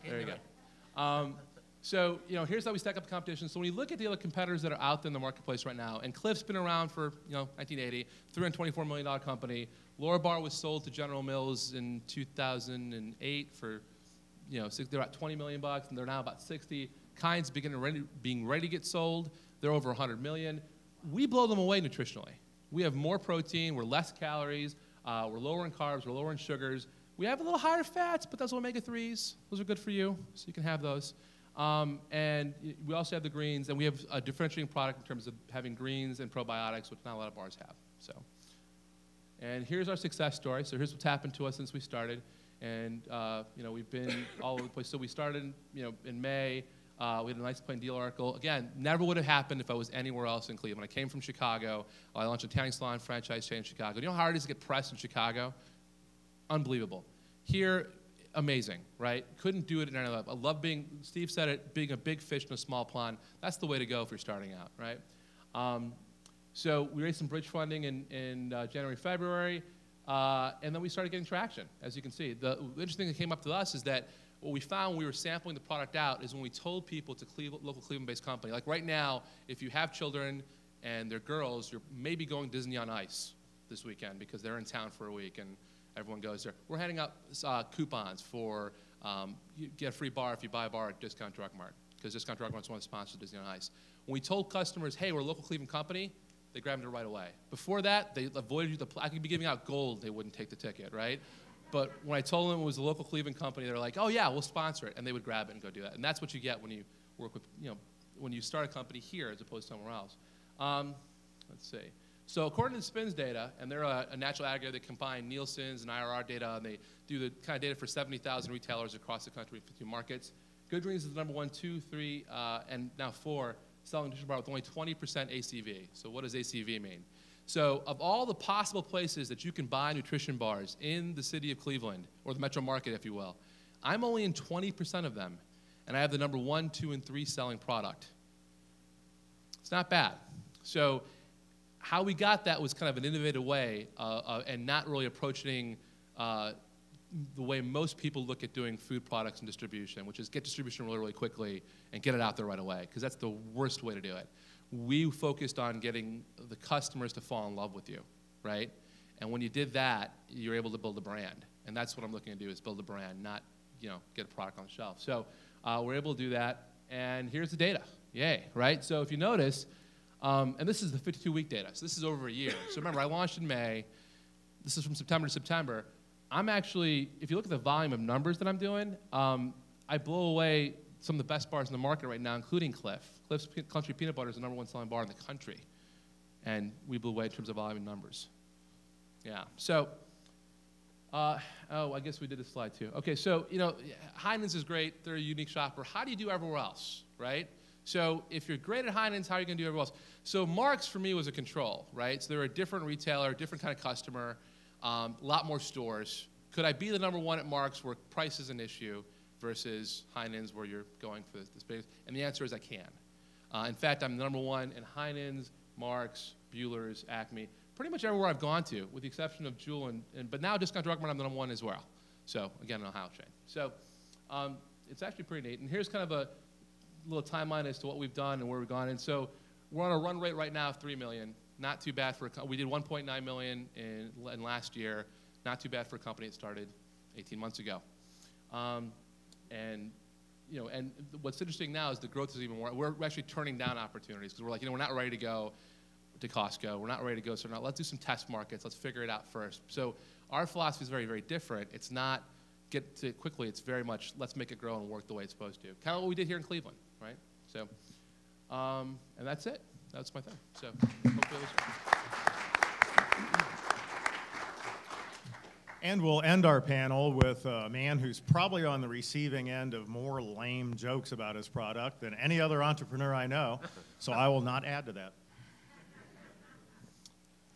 There you go. So, here's how we stack up the competition. So when you look at the other competitors that are out there in the marketplace right now, and Cliff's been around for, 1980, $324 million company. Laura Bar was sold to General Mills in 2008 for, they're at $20 million, and they're now about 60. Kind's being ready to get sold. They're over 100 million. We blow them away nutritionally. We have more protein, we're less calories, we're lower in carbs, we're lower in sugars. We have a little higher fats, but those omega-3s. Those are good for you, so you can have those. And we also have the greens, and we have a differentiating product in terms of having greens and probiotics, which not a lot of bars have. And here's our success story. So here's what's happened to us since we started. And we've been all over the place. So we started, in May. We had a nice plain deal article. Again, never would have happened if I was anywhere else in Cleveland. I came from Chicago. I launched a tanning salon franchise chain in Chicago. You know how hard it is to get press in Chicago? Unbelievable. Here, amazing, right? Couldn't do it in any other. I love being, Steve said it, being a big fish in a small pond. That's the way to go if you're starting out, right? So we raised some bridge funding in January, February, and then we started getting traction, as you can see. The interesting thing that came up to us is that what we found when we were sampling the product out is when we told people to local Cleveland-based company, like right now, if you have children and they're girls, you're maybe going Disney on Ice this weekend because they're in town for a week and everyone goes there. We're handing out coupons for you get a free bar if you buy a bar at Discount Drug Mart, because Discount Drug Mart's one of the sponsors of Disney on Ice. When we told customers, hey, we're a local Cleveland company, they grabbed it right away. Before that, they avoided you. I could be giving out gold, they wouldn't take the ticket, right? But when I told them it was a local Cleveland company, they were like, oh yeah, we'll sponsor it, and they would grab it and go do that. And that's what you get when you work with, when you start a company here as opposed to somewhere else. Let's see. So according to the SPINS data, and they're a natural aggregator that combine Nielsen's and IRR data, and they do the kind of data for 70,000 retailers across the country, 50 markets. Good Greens is the number 1, 2, 3, and now 4 selling nutrition bar with only 20% ACV. So what does ACV mean? So of all the possible places that you can buy nutrition bars in the city of Cleveland, or the metro market, if you will, I'm only in 20% of them, and I have the number 1, 2, and 3 selling product. It's not bad. So how we got that was kind of an innovative way and not really approaching the way most people look at doing food products and distribution, which is get distribution really, really quickly and get it out there right away, because that's the worst way to do it. We focused on getting the customers to fall in love with you, right? And when you did that, you're able to build a brand. And that's what I'm looking to do, is build a brand, not get a product on the shelf. So we're able to do that, and here's the data. Yay, right? So if you notice, and this is the 52-week data, so this is over a year. So remember, I launched in May. This is from September to September. I'm actually, if you look at the volume of numbers that I'm doing, I blow away some of the best bars in the market right now, including Cliff. Cliff's Country Peanut Butter is the number 1 selling bar in the country. And we blew away in terms of volume and numbers. Yeah, so, I guess we did this slide too. Okay, so, Heinen's is great. They're a unique shopper. How do you do everywhere else, right? So if you're great at Heinen's, how are you going to do everywhere else? So Mark's, for me, was a control, right? So they're a different retailer, different kind of customer, a lot more stores. Could I be the number 1 at Mark's where price is an issue versus Heinen's where you're going for the space? And the answer is I can. In fact, I'm the number 1 in Heinen's, Mark's, Buehler's, Acme, pretty much everywhere I've gone to, with the exception of Jewel, but now Discount Drug Mart, I'm the number 1 as well. So again, an Ohio chain. So it's actually pretty neat. And here's kind of a little timeline as to what we've done and where we've gone. And so we're on a run rate right now of 3 million. Not too bad for we did 1.9 million in last year. Not too bad for a company that started 18 months ago. And what's interesting now is the growth is even more. We're actually turning down opportunities because we're like, we're not ready to go to Costco. We're not ready to go. So let's do some test markets. Let's figure it out first. So our philosophy is very, very different. It's not get to it quickly, it's very much let's make it grow and work the way it's supposed to. Kind of what we did here in Cleveland, right? So, and that's it. That's my thing. So, hopefully it was. And we'll end our panel with a man who's probably on the receiving end of more lame jokes about his product than any other entrepreneur I know, so I will not add to that.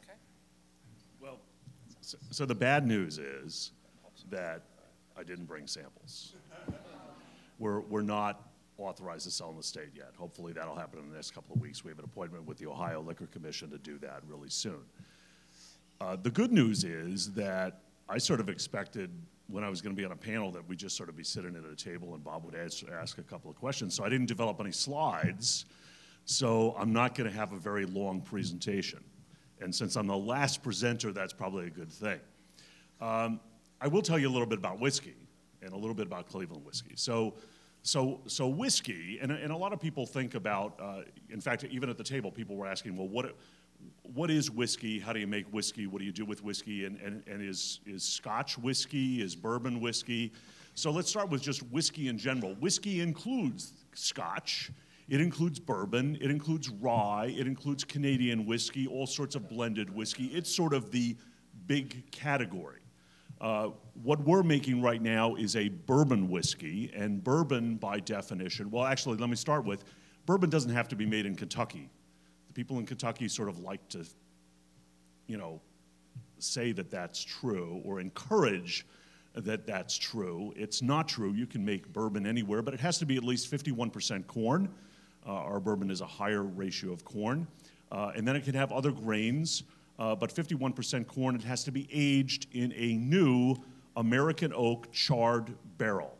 Okay. Well, so the bad news is that I didn't bring samples. We're not authorized to sell in the state yet. Hopefully that'll happen in the next couple of weeks. We have an appointment with the Ohio Liquor Commission to do that really soon. The good news is that I sort of expected when I was going to be on a panel that we'd just sort of be sitting at a table and Bob would ask a couple of questions. So I didn't develop any slides, so I'm not going to have a very long presentation. And since I'm the last presenter, that's probably a good thing. I will tell you a little bit about whiskey and a little bit about Cleveland whiskey. So whiskey, and a lot of people think about, in fact, even at the table, people were asking, well, what is whiskey? How do you make whiskey? What do you do with whiskey? And is Scotch whiskey? Is bourbon whiskey? So let's start with just whiskey in general. Whiskey includes Scotch. It includes bourbon. It includes rye. It includes Canadian whiskey, all sorts of blended whiskey. It's sort of the big category. What we're making right now is a bourbon whiskey, and bourbon by definition, well, actually, let me start with, bourbon doesn't have to be made in Kentucky. The people in Kentucky sort of like to, say that that's true or encourage that that's true. It's not true. You can make bourbon anywhere, but it has to be at least 51% corn. Our bourbon is a higher ratio of corn. And then it can have other grains, but 51% corn. It has to be aged in a new American oak charred barrel.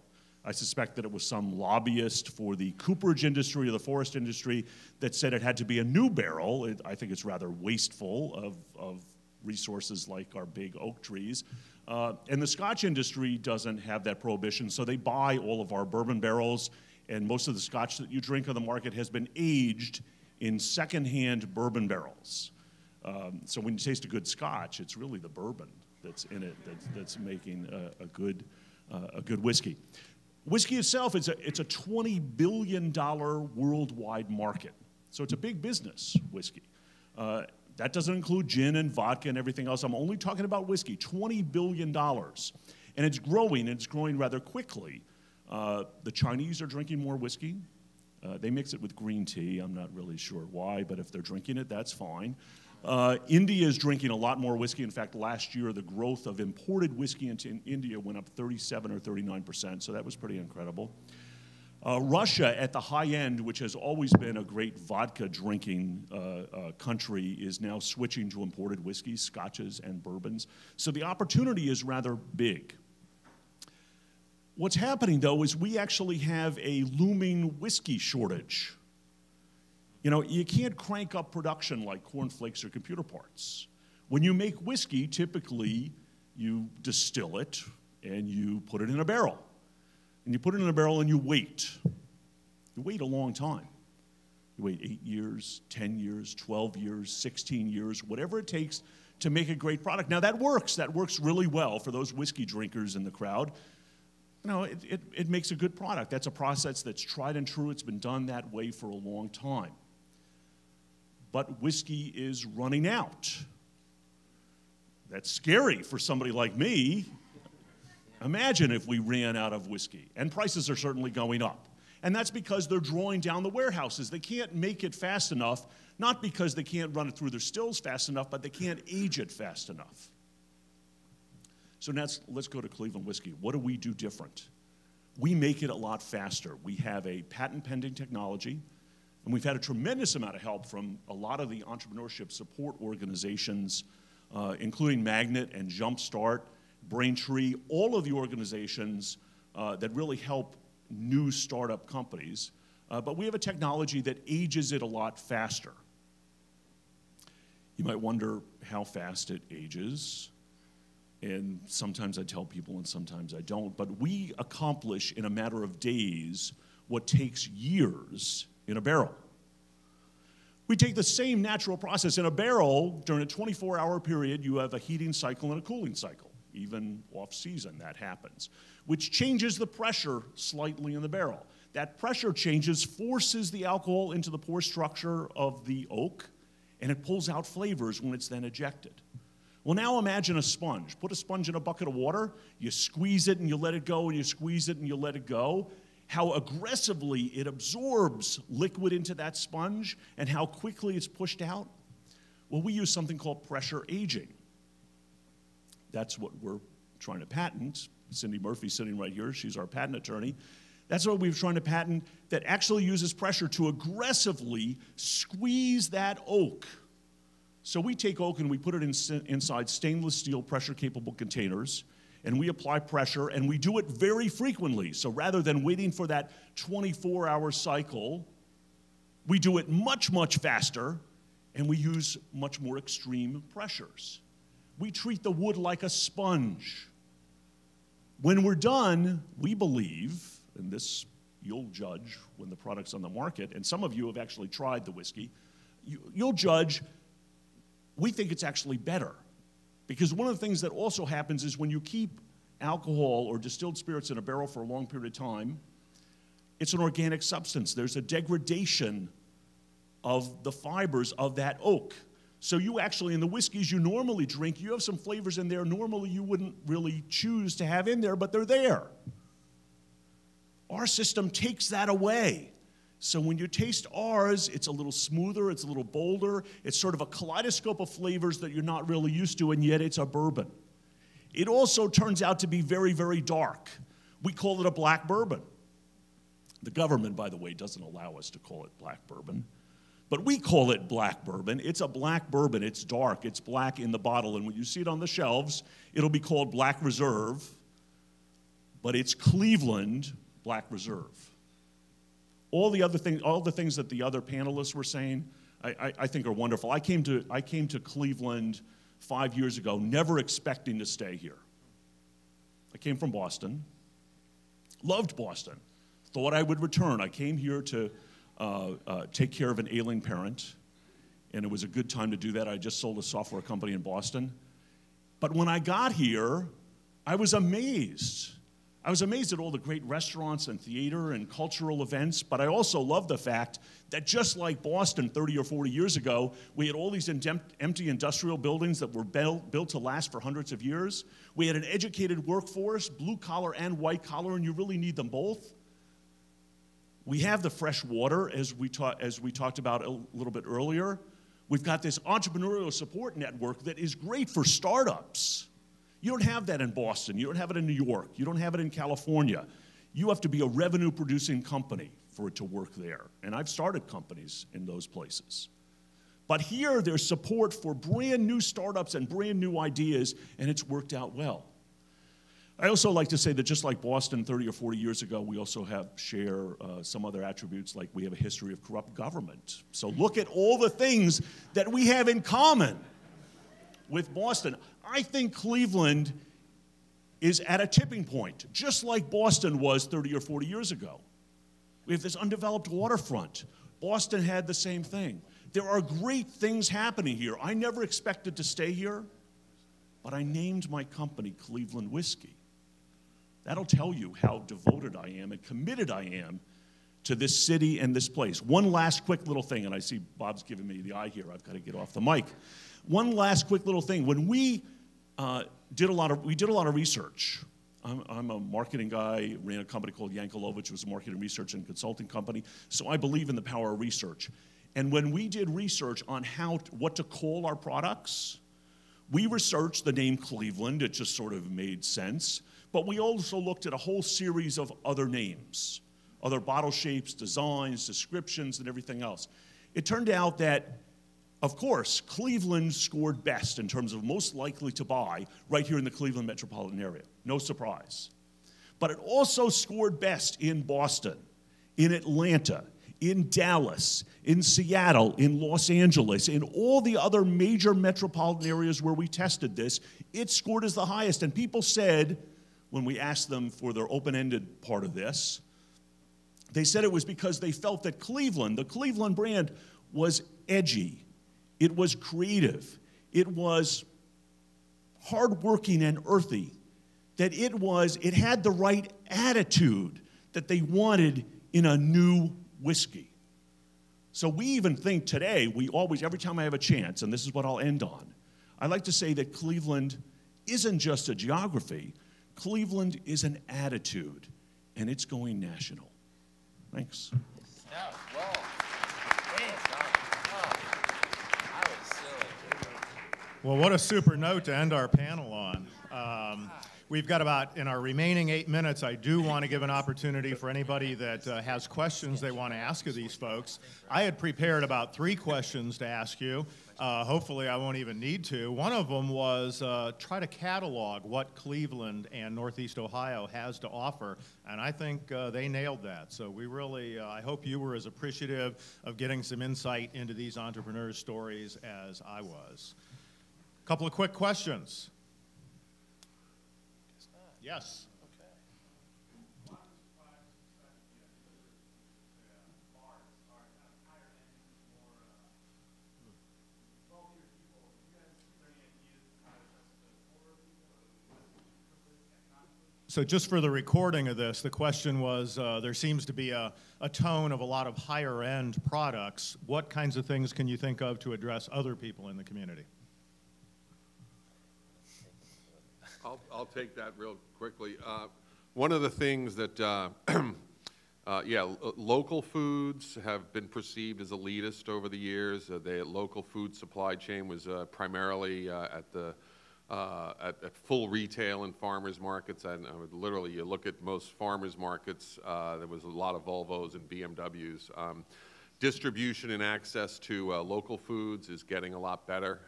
I suspect that it was some lobbyist for the cooperage industry or the forest industry that said it had to be a new barrel. I think it's rather wasteful of resources like our big oak trees. And the Scotch industry doesn't have that prohibition, so they buy all of our bourbon barrels, and most of the Scotch that you drink on the market has been aged in secondhand bourbon barrels. So when you taste a good Scotch, it's really the bourbon that's in it that's making a good whiskey. Whiskey itself, it's a $20 billion worldwide market. So it's a big business, whiskey. That doesn't include gin and vodka and everything else. I'm only talking about whiskey, $20 billion. And it's growing rather quickly. The Chinese are drinking more whiskey. They mix it with green tea. I'm not really sure why, but if they're drinking it, that's fine. India is drinking a lot more whiskey. In fact, last year, the growth of imported whiskey into India went up 37 or 39%, so that was pretty incredible. Russia, at the high end, which has always been a great vodka drinking country, is now switching to imported whiskeys, scotches, and bourbons. So the opportunity is rather big. What's happening, though, is we actually have a looming whiskey shortage. You can't crank up production like cornflakes or computer parts. When you make whiskey, typically you distill it and you put it in a barrel. And you put it in a barrel and you wait. You wait a long time. You wait 8 years, 10 years, 12 years, 16 years, whatever it takes to make a great product. Now that works. That works really well for those whiskey drinkers in the crowd. It makes a good product. That's a process that's tried and true. It's been done that way for a long time. But whiskey is running out. That's scary for somebody like me. Imagine if we ran out of whiskey. And prices are certainly going up. And that's because they're drawing down the warehouses. They can't make it fast enough, not because they can't run it through their stills fast enough, but they can't age it fast enough. So now let's go to Cleveland whiskey. What do we do different? We make it a lot faster. We have a patent-pending technology. And we've had a tremendous amount of help from a lot of the entrepreneurship support organizations, including Magnet and Jumpstart, Braintree, all of the organizations that really help new startup companies. But we have a technology that ages it a lot faster. You might wonder how fast it ages. And sometimes I tell people and sometimes I don't. But we accomplish in a matter of days what takes years in a barrel. We take the same natural process. In a barrel, during a 24-hour period, you have a heating cycle and a cooling cycle. even off-season that happens, which changes the pressure slightly in the barrel. That pressure changes forces the alcohol into the pore structure of the oak, and it pulls out flavors when it's then ejected. Well, now imagine a sponge. Put a sponge in a bucket of water, you squeeze it and you let it go, and you squeeze it and you let it go. How aggressively it absorbs liquid into that sponge and how quickly it's pushed out. Well, we use something called pressure aging. That's what we're trying to patent. Cindy Murphy's sitting right here. She's our patent attorney. That's what we're trying to patent, that actually uses pressure to aggressively squeeze that oak. So we take oak and we put it inside stainless steel pressure-capable containers, and we apply pressure, and we do it very frequently. So rather than waiting for that 24-hour cycle, we do it much, much faster, and we use much more extreme pressures. We treat the wood like a sponge. When we're done, we believe, and this you'll judge when the product's on the market, and some of you have actually tried the whiskey, you'll judge, we think it's actually better. Because one of the things that also happens is when you keep alcohol or distilled spirits in a barrel for a long period of time, it's an organic substance. There's a degradation of the fibers of that oak. So you actually, in the whiskeys you normally drink, you have some flavors in there normally you wouldn't really choose to have in there, but they're there. Our system takes that away. So when you taste ours, it's a little smoother, it's a little bolder, it's sort of a kaleidoscope of flavors that you're not really used to, and yet it's a bourbon. It also turns out to be very, very dark. We call it a black bourbon. The government, by the way, doesn't allow us to call it black bourbon, but we call it black bourbon. It's a black bourbon, it's dark, it's black in the bottle, and when you see it on the shelves, it'll be called Black Reserve, but it's Cleveland Black Reserve. All the things that the other panelists were saying, I think are wonderful. I came to Cleveland 5 years ago, never expecting to stay here. I came from Boston, loved Boston, thought I would return. I came here to take care of an ailing parent, and it was a good time to do that. I just sold a software company in Boston. But when I got here, I was amazed. I was amazed at all the great restaurants and theater and cultural events, but I also love the fact that just like Boston 30 or 40 years ago, we had all these empty industrial buildings that were built to last for hundreds of years. We had an educated workforce, blue collar and white collar, and you really need them both. We have the fresh water, as we talked about a little bit earlier. We've got this entrepreneurial support network that is great for startups. You don't have that in Boston. You don't have it in New York. You don't have it in California. You have to be a revenue-producing company for it to work there. And I've started companies in those places. But here, there's support for brand new startups and brand new ideas, and it's worked out well. I also like to say that just like Boston 30 or 40 years ago, we also share some other attributes, like we have a history of corrupt government. So look at all the things that we have in common with Boston. I think Cleveland is at a tipping point, just like Boston was 30 or 40 years ago. We have this undeveloped waterfront. Boston had the same thing. There are great things happening here. I never expected to stay here, but I named my company Cleveland Whiskey. That'll tell you how devoted I am and committed I am to this city and this place. One last quick little thing, and I see Bob's giving me the eye here. I've got to get off the mic. One last quick little thing. When we did a lot of research. I'm a marketing guy, ran a company called Yankelov, which was a marketing research and consulting company. So I believe in the power of research. And when we did research on what to call our products, we researched the name Cleveland. It just sort of made sense. But we also looked at a whole series of other names, other bottle shapes, designs, descriptions, and everything else. It turned out that, of course, Cleveland scored best in terms of most likely to buy right here in the Cleveland metropolitan area. No surprise. But it also scored best in Boston, in Atlanta, in Dallas, in Seattle, in Los Angeles, in all the other major metropolitan areas where we tested this. It scored as the highest. And people said, when we asked them for their open-ended part of this, they said it was because they felt that Cleveland, the Cleveland brand, was edgy. It was creative. It was hardworking and earthy, that it had the right attitude that they wanted in a new whiskey. So we even think today, every time I have a chance, and this is what I'll end on, I like to say that Cleveland isn't just a geography. Cleveland is an attitude, and it's going national. Thanks. Well, what a super note to end our panel on. We've got in our remaining 8 minutes, I do want to give an opportunity for anybody that has questions they want to ask of these folks. I had prepared about 3 questions to ask you. Hopefully I won't even need to. One of them was try to catalog what Cleveland and Northeast Ohio has to offer, and I think they nailed that. So we really, I hope you were as appreciative of getting some insight into these entrepreneurs' stories as I was. Couple of quick questions. Yes. So just for the recording of this, the question was, there seems to be a tone of a lot of higher end products. What kinds of things can you think of to address other people in the community? I'll take that real quickly. One of the things that, local foods have been perceived as elitist over the years. The local food supply chain was primarily at full retail and farmers markets. And literally, you look at most farmers markets, there was a lot of Volvos and BMWs. Distribution and access to local foods is getting a lot better.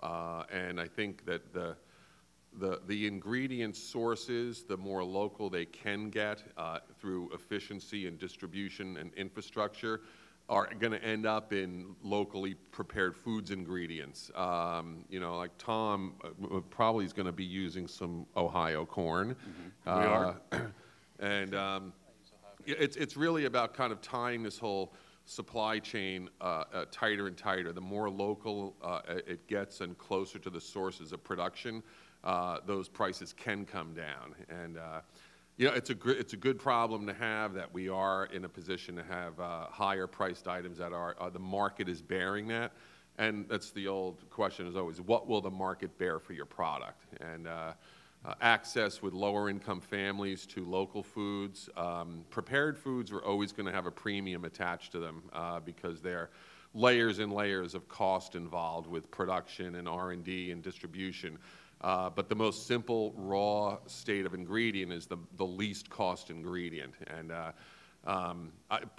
And I think that the ingredient sources, the more local they can get through efficiency and distribution and infrastructure, are going to end up in locally prepared foods ingredients. Like Tom probably is going to be using some Ohio corn. Mm-hmm. We are. And it's really about kind of tying this whole supply chain tighter and tighter. The more local it gets and closer to the sources of production, those prices can come down. And it's a good problem to have, that we are in a position to have higher priced items that the market is bearing that. And that's the old question is always, what will the market bear for your product? And access with lower income families to local foods. Prepared foods are always going to have a premium attached to them because they're layers and layers of cost involved with production and R&D and distribution. But the most simple raw state of ingredient is the least cost ingredient. And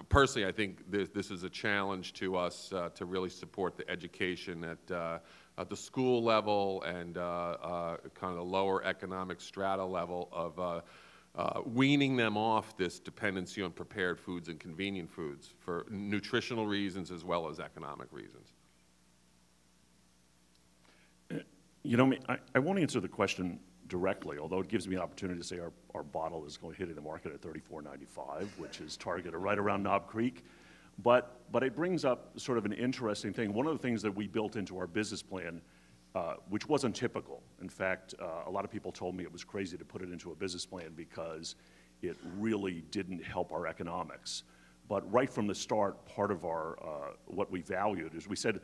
personally, I think this is a challenge to us to really support the education at the school level and kind of the lower economic strata level of weaning them off this dependency on prepared foods and convenient foods for nutritional reasons as well as economic reasons. I won't answer the question directly, although it gives me an opportunity to say our bottle is going to hit in the market at $34.95, which is targeted right around Knob Creek. But it brings up sort of an interesting thing. One of the things that we built into our business plan, which wasn't typical. In fact, a lot of people told me it was crazy to put it into a business plan because it really didn't help our economics. But right from the start, part of our what we valued is we said,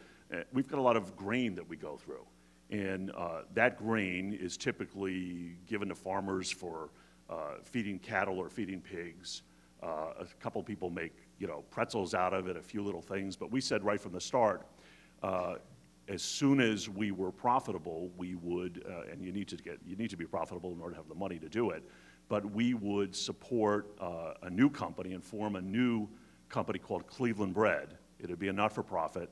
we've got a lot of grain that we go through. And that grain is typically given to farmers for feeding cattle or feeding pigs. A couple people make pretzels out of it, a few little things. But we said right from the start, as soon as we were profitable, we would, and you need to be profitable in order to have the money to do it. But we would support a new company and form a new company called Cleveland Bread. It would be a not-for-profit.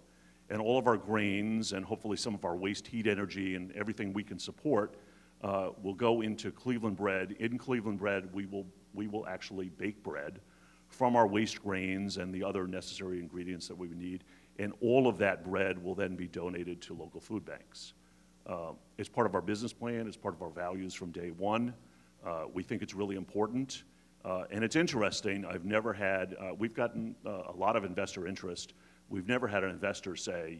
And all of our grains and hopefully some of our waste heat energy and everything we can support will go into Cleveland Bread. In Cleveland Bread, we will actually bake bread from our waste grains and the other necessary ingredients that we would need. And all of that bread will then be donated to local food banks. It's part of our business plan. It's part of our values from day one. We think it's really important. And it's interesting. I've never had, we've gotten a lot of investor interest. We've never had an investor say,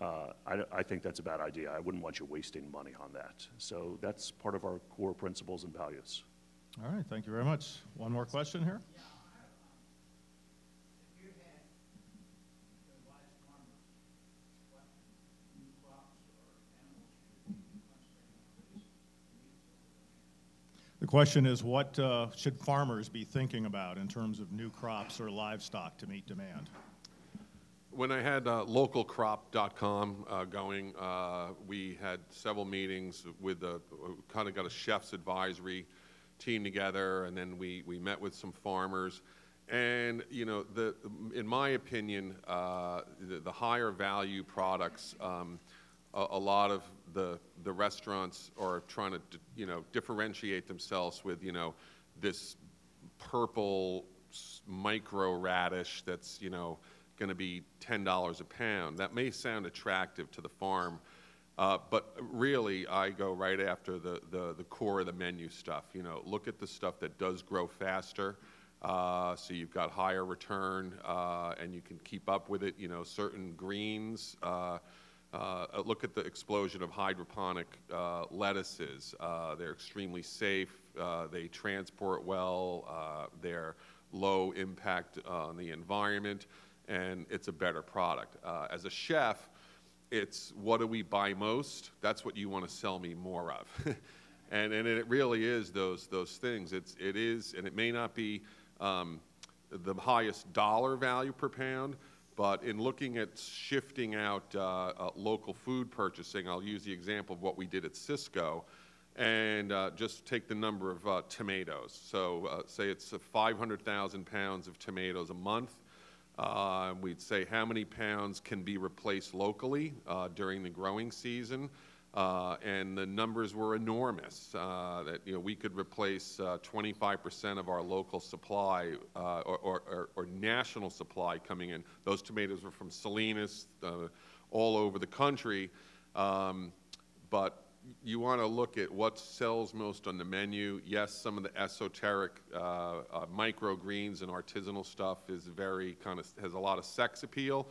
I think that's a bad idea. I wouldn't want you wasting money on that. So that's part of our core principles and values. All right, thank you very much. One more question here. The question is, what should farmers be thinking about in terms of new crops or livestock to meet demand? When I had localcrop.com going, we had several meetings with kind of got a chef's advisory team together, and then we met with some farmers. And, you know, in my opinion, the higher value products, a lot of the restaurants are trying to, you know, differentiate themselves with, you know, this purple micro radish that's, you know, going to be $10 a pound. That may sound attractive to the farm, but really I go right after the core of the menu stuff. You know, look at the stuff that does grow faster, so you've got higher return, and you can keep up with it. You know, certain greens. Look at the explosion of hydroponic lettuces. They're extremely safe. They transport well. They're low impact on the environment, and it's a better product. As a chef, it's what do we buy most? That's what you want to sell me more of. and it really is those things. It is, and it may not be the highest dollar value per pound, but in looking at shifting out local food purchasing, I'll use the example of what we did at Cisco, and just take the number of tomatoes. So say it's 500,000 pounds of tomatoes a month. We'd say how many pounds can be replaced locally during the growing season, and the numbers were enormous. That, you know, we could replace 25% of our local supply or national supply coming in. Those tomatoes were from Salinas, all over the country, but you want to look at what sells most on the menu. Yes, some of the esoteric microgreens and artisanal stuff is very has a lot of sex appeal,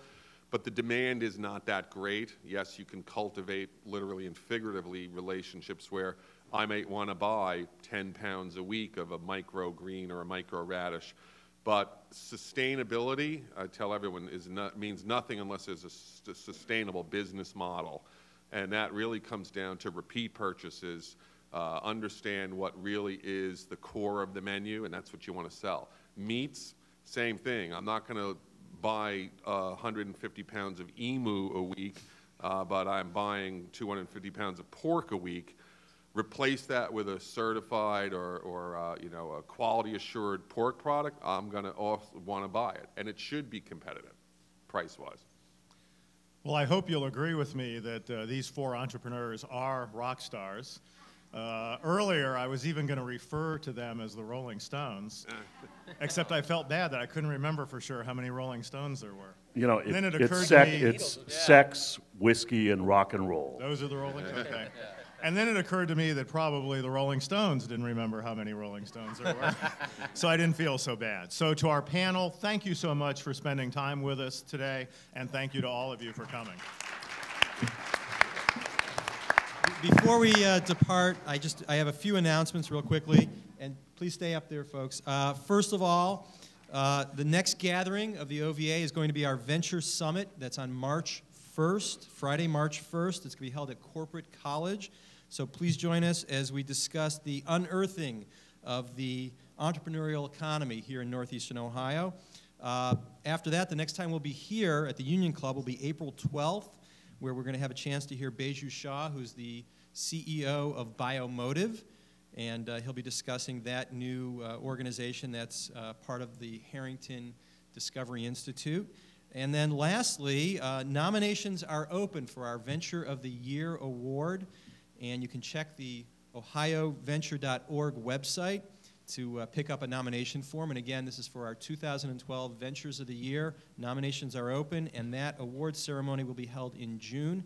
but the demand is not that great. Yes, you can cultivate literally and figuratively relationships where I might want to buy 10 pounds a week of a microgreen or a micro radish, but sustainability, I tell everyone, means nothing unless there's a sustainable business model. And that really comes down to repeat purchases, understand what really is the core of the menu, and that's what you want to sell. Meats, same thing. I'm not going to buy 150 pounds of emu a week, but I'm buying 250 pounds of pork a week. Replace that with a certified or you know, a quality assured pork product, I'm going to also want to buy it. And it should be competitive, price-wise. Well, I hope you'll agree with me that these four entrepreneurs are rock stars. Earlier, I was even going to refer to them as the Rolling Stones, except I felt bad that I couldn't remember for sure how many Rolling Stones there were. You know, it's sex, whiskey, and rock and roll. Those are the Rolling Stones? Okay. And then it occurred to me that probably the Rolling Stones didn't remember how many Rolling Stones there were. So I didn't feel so bad. So to our panel, thank you so much for spending time with us today, and thank you to all of you for coming. Before we depart, I have a few announcements real quickly, and please stay up there, folks. First of all, the next gathering of the OVA is going to be our Venture Summit. That's on March 1st, Friday, March 1st. It's going to be held at Corporate College. So please join us as we discuss the unearthing of the entrepreneurial economy here in Northeastern Ohio. After that, the next time we'll be here at the Union Club will be April 12th, where we're going to have a chance to hear Baiju Shah, who's the CEO of Biomotive, and he'll be discussing that new organization that's part of the Harrington Discovery Institute. And then lastly, nominations are open for our Venture of the Year Award, and you can check the ohioventure.org website to pick up a nomination form. And again, this is for our 2012 Ventures of the Year. Nominations are open, and that award ceremony will be held in June.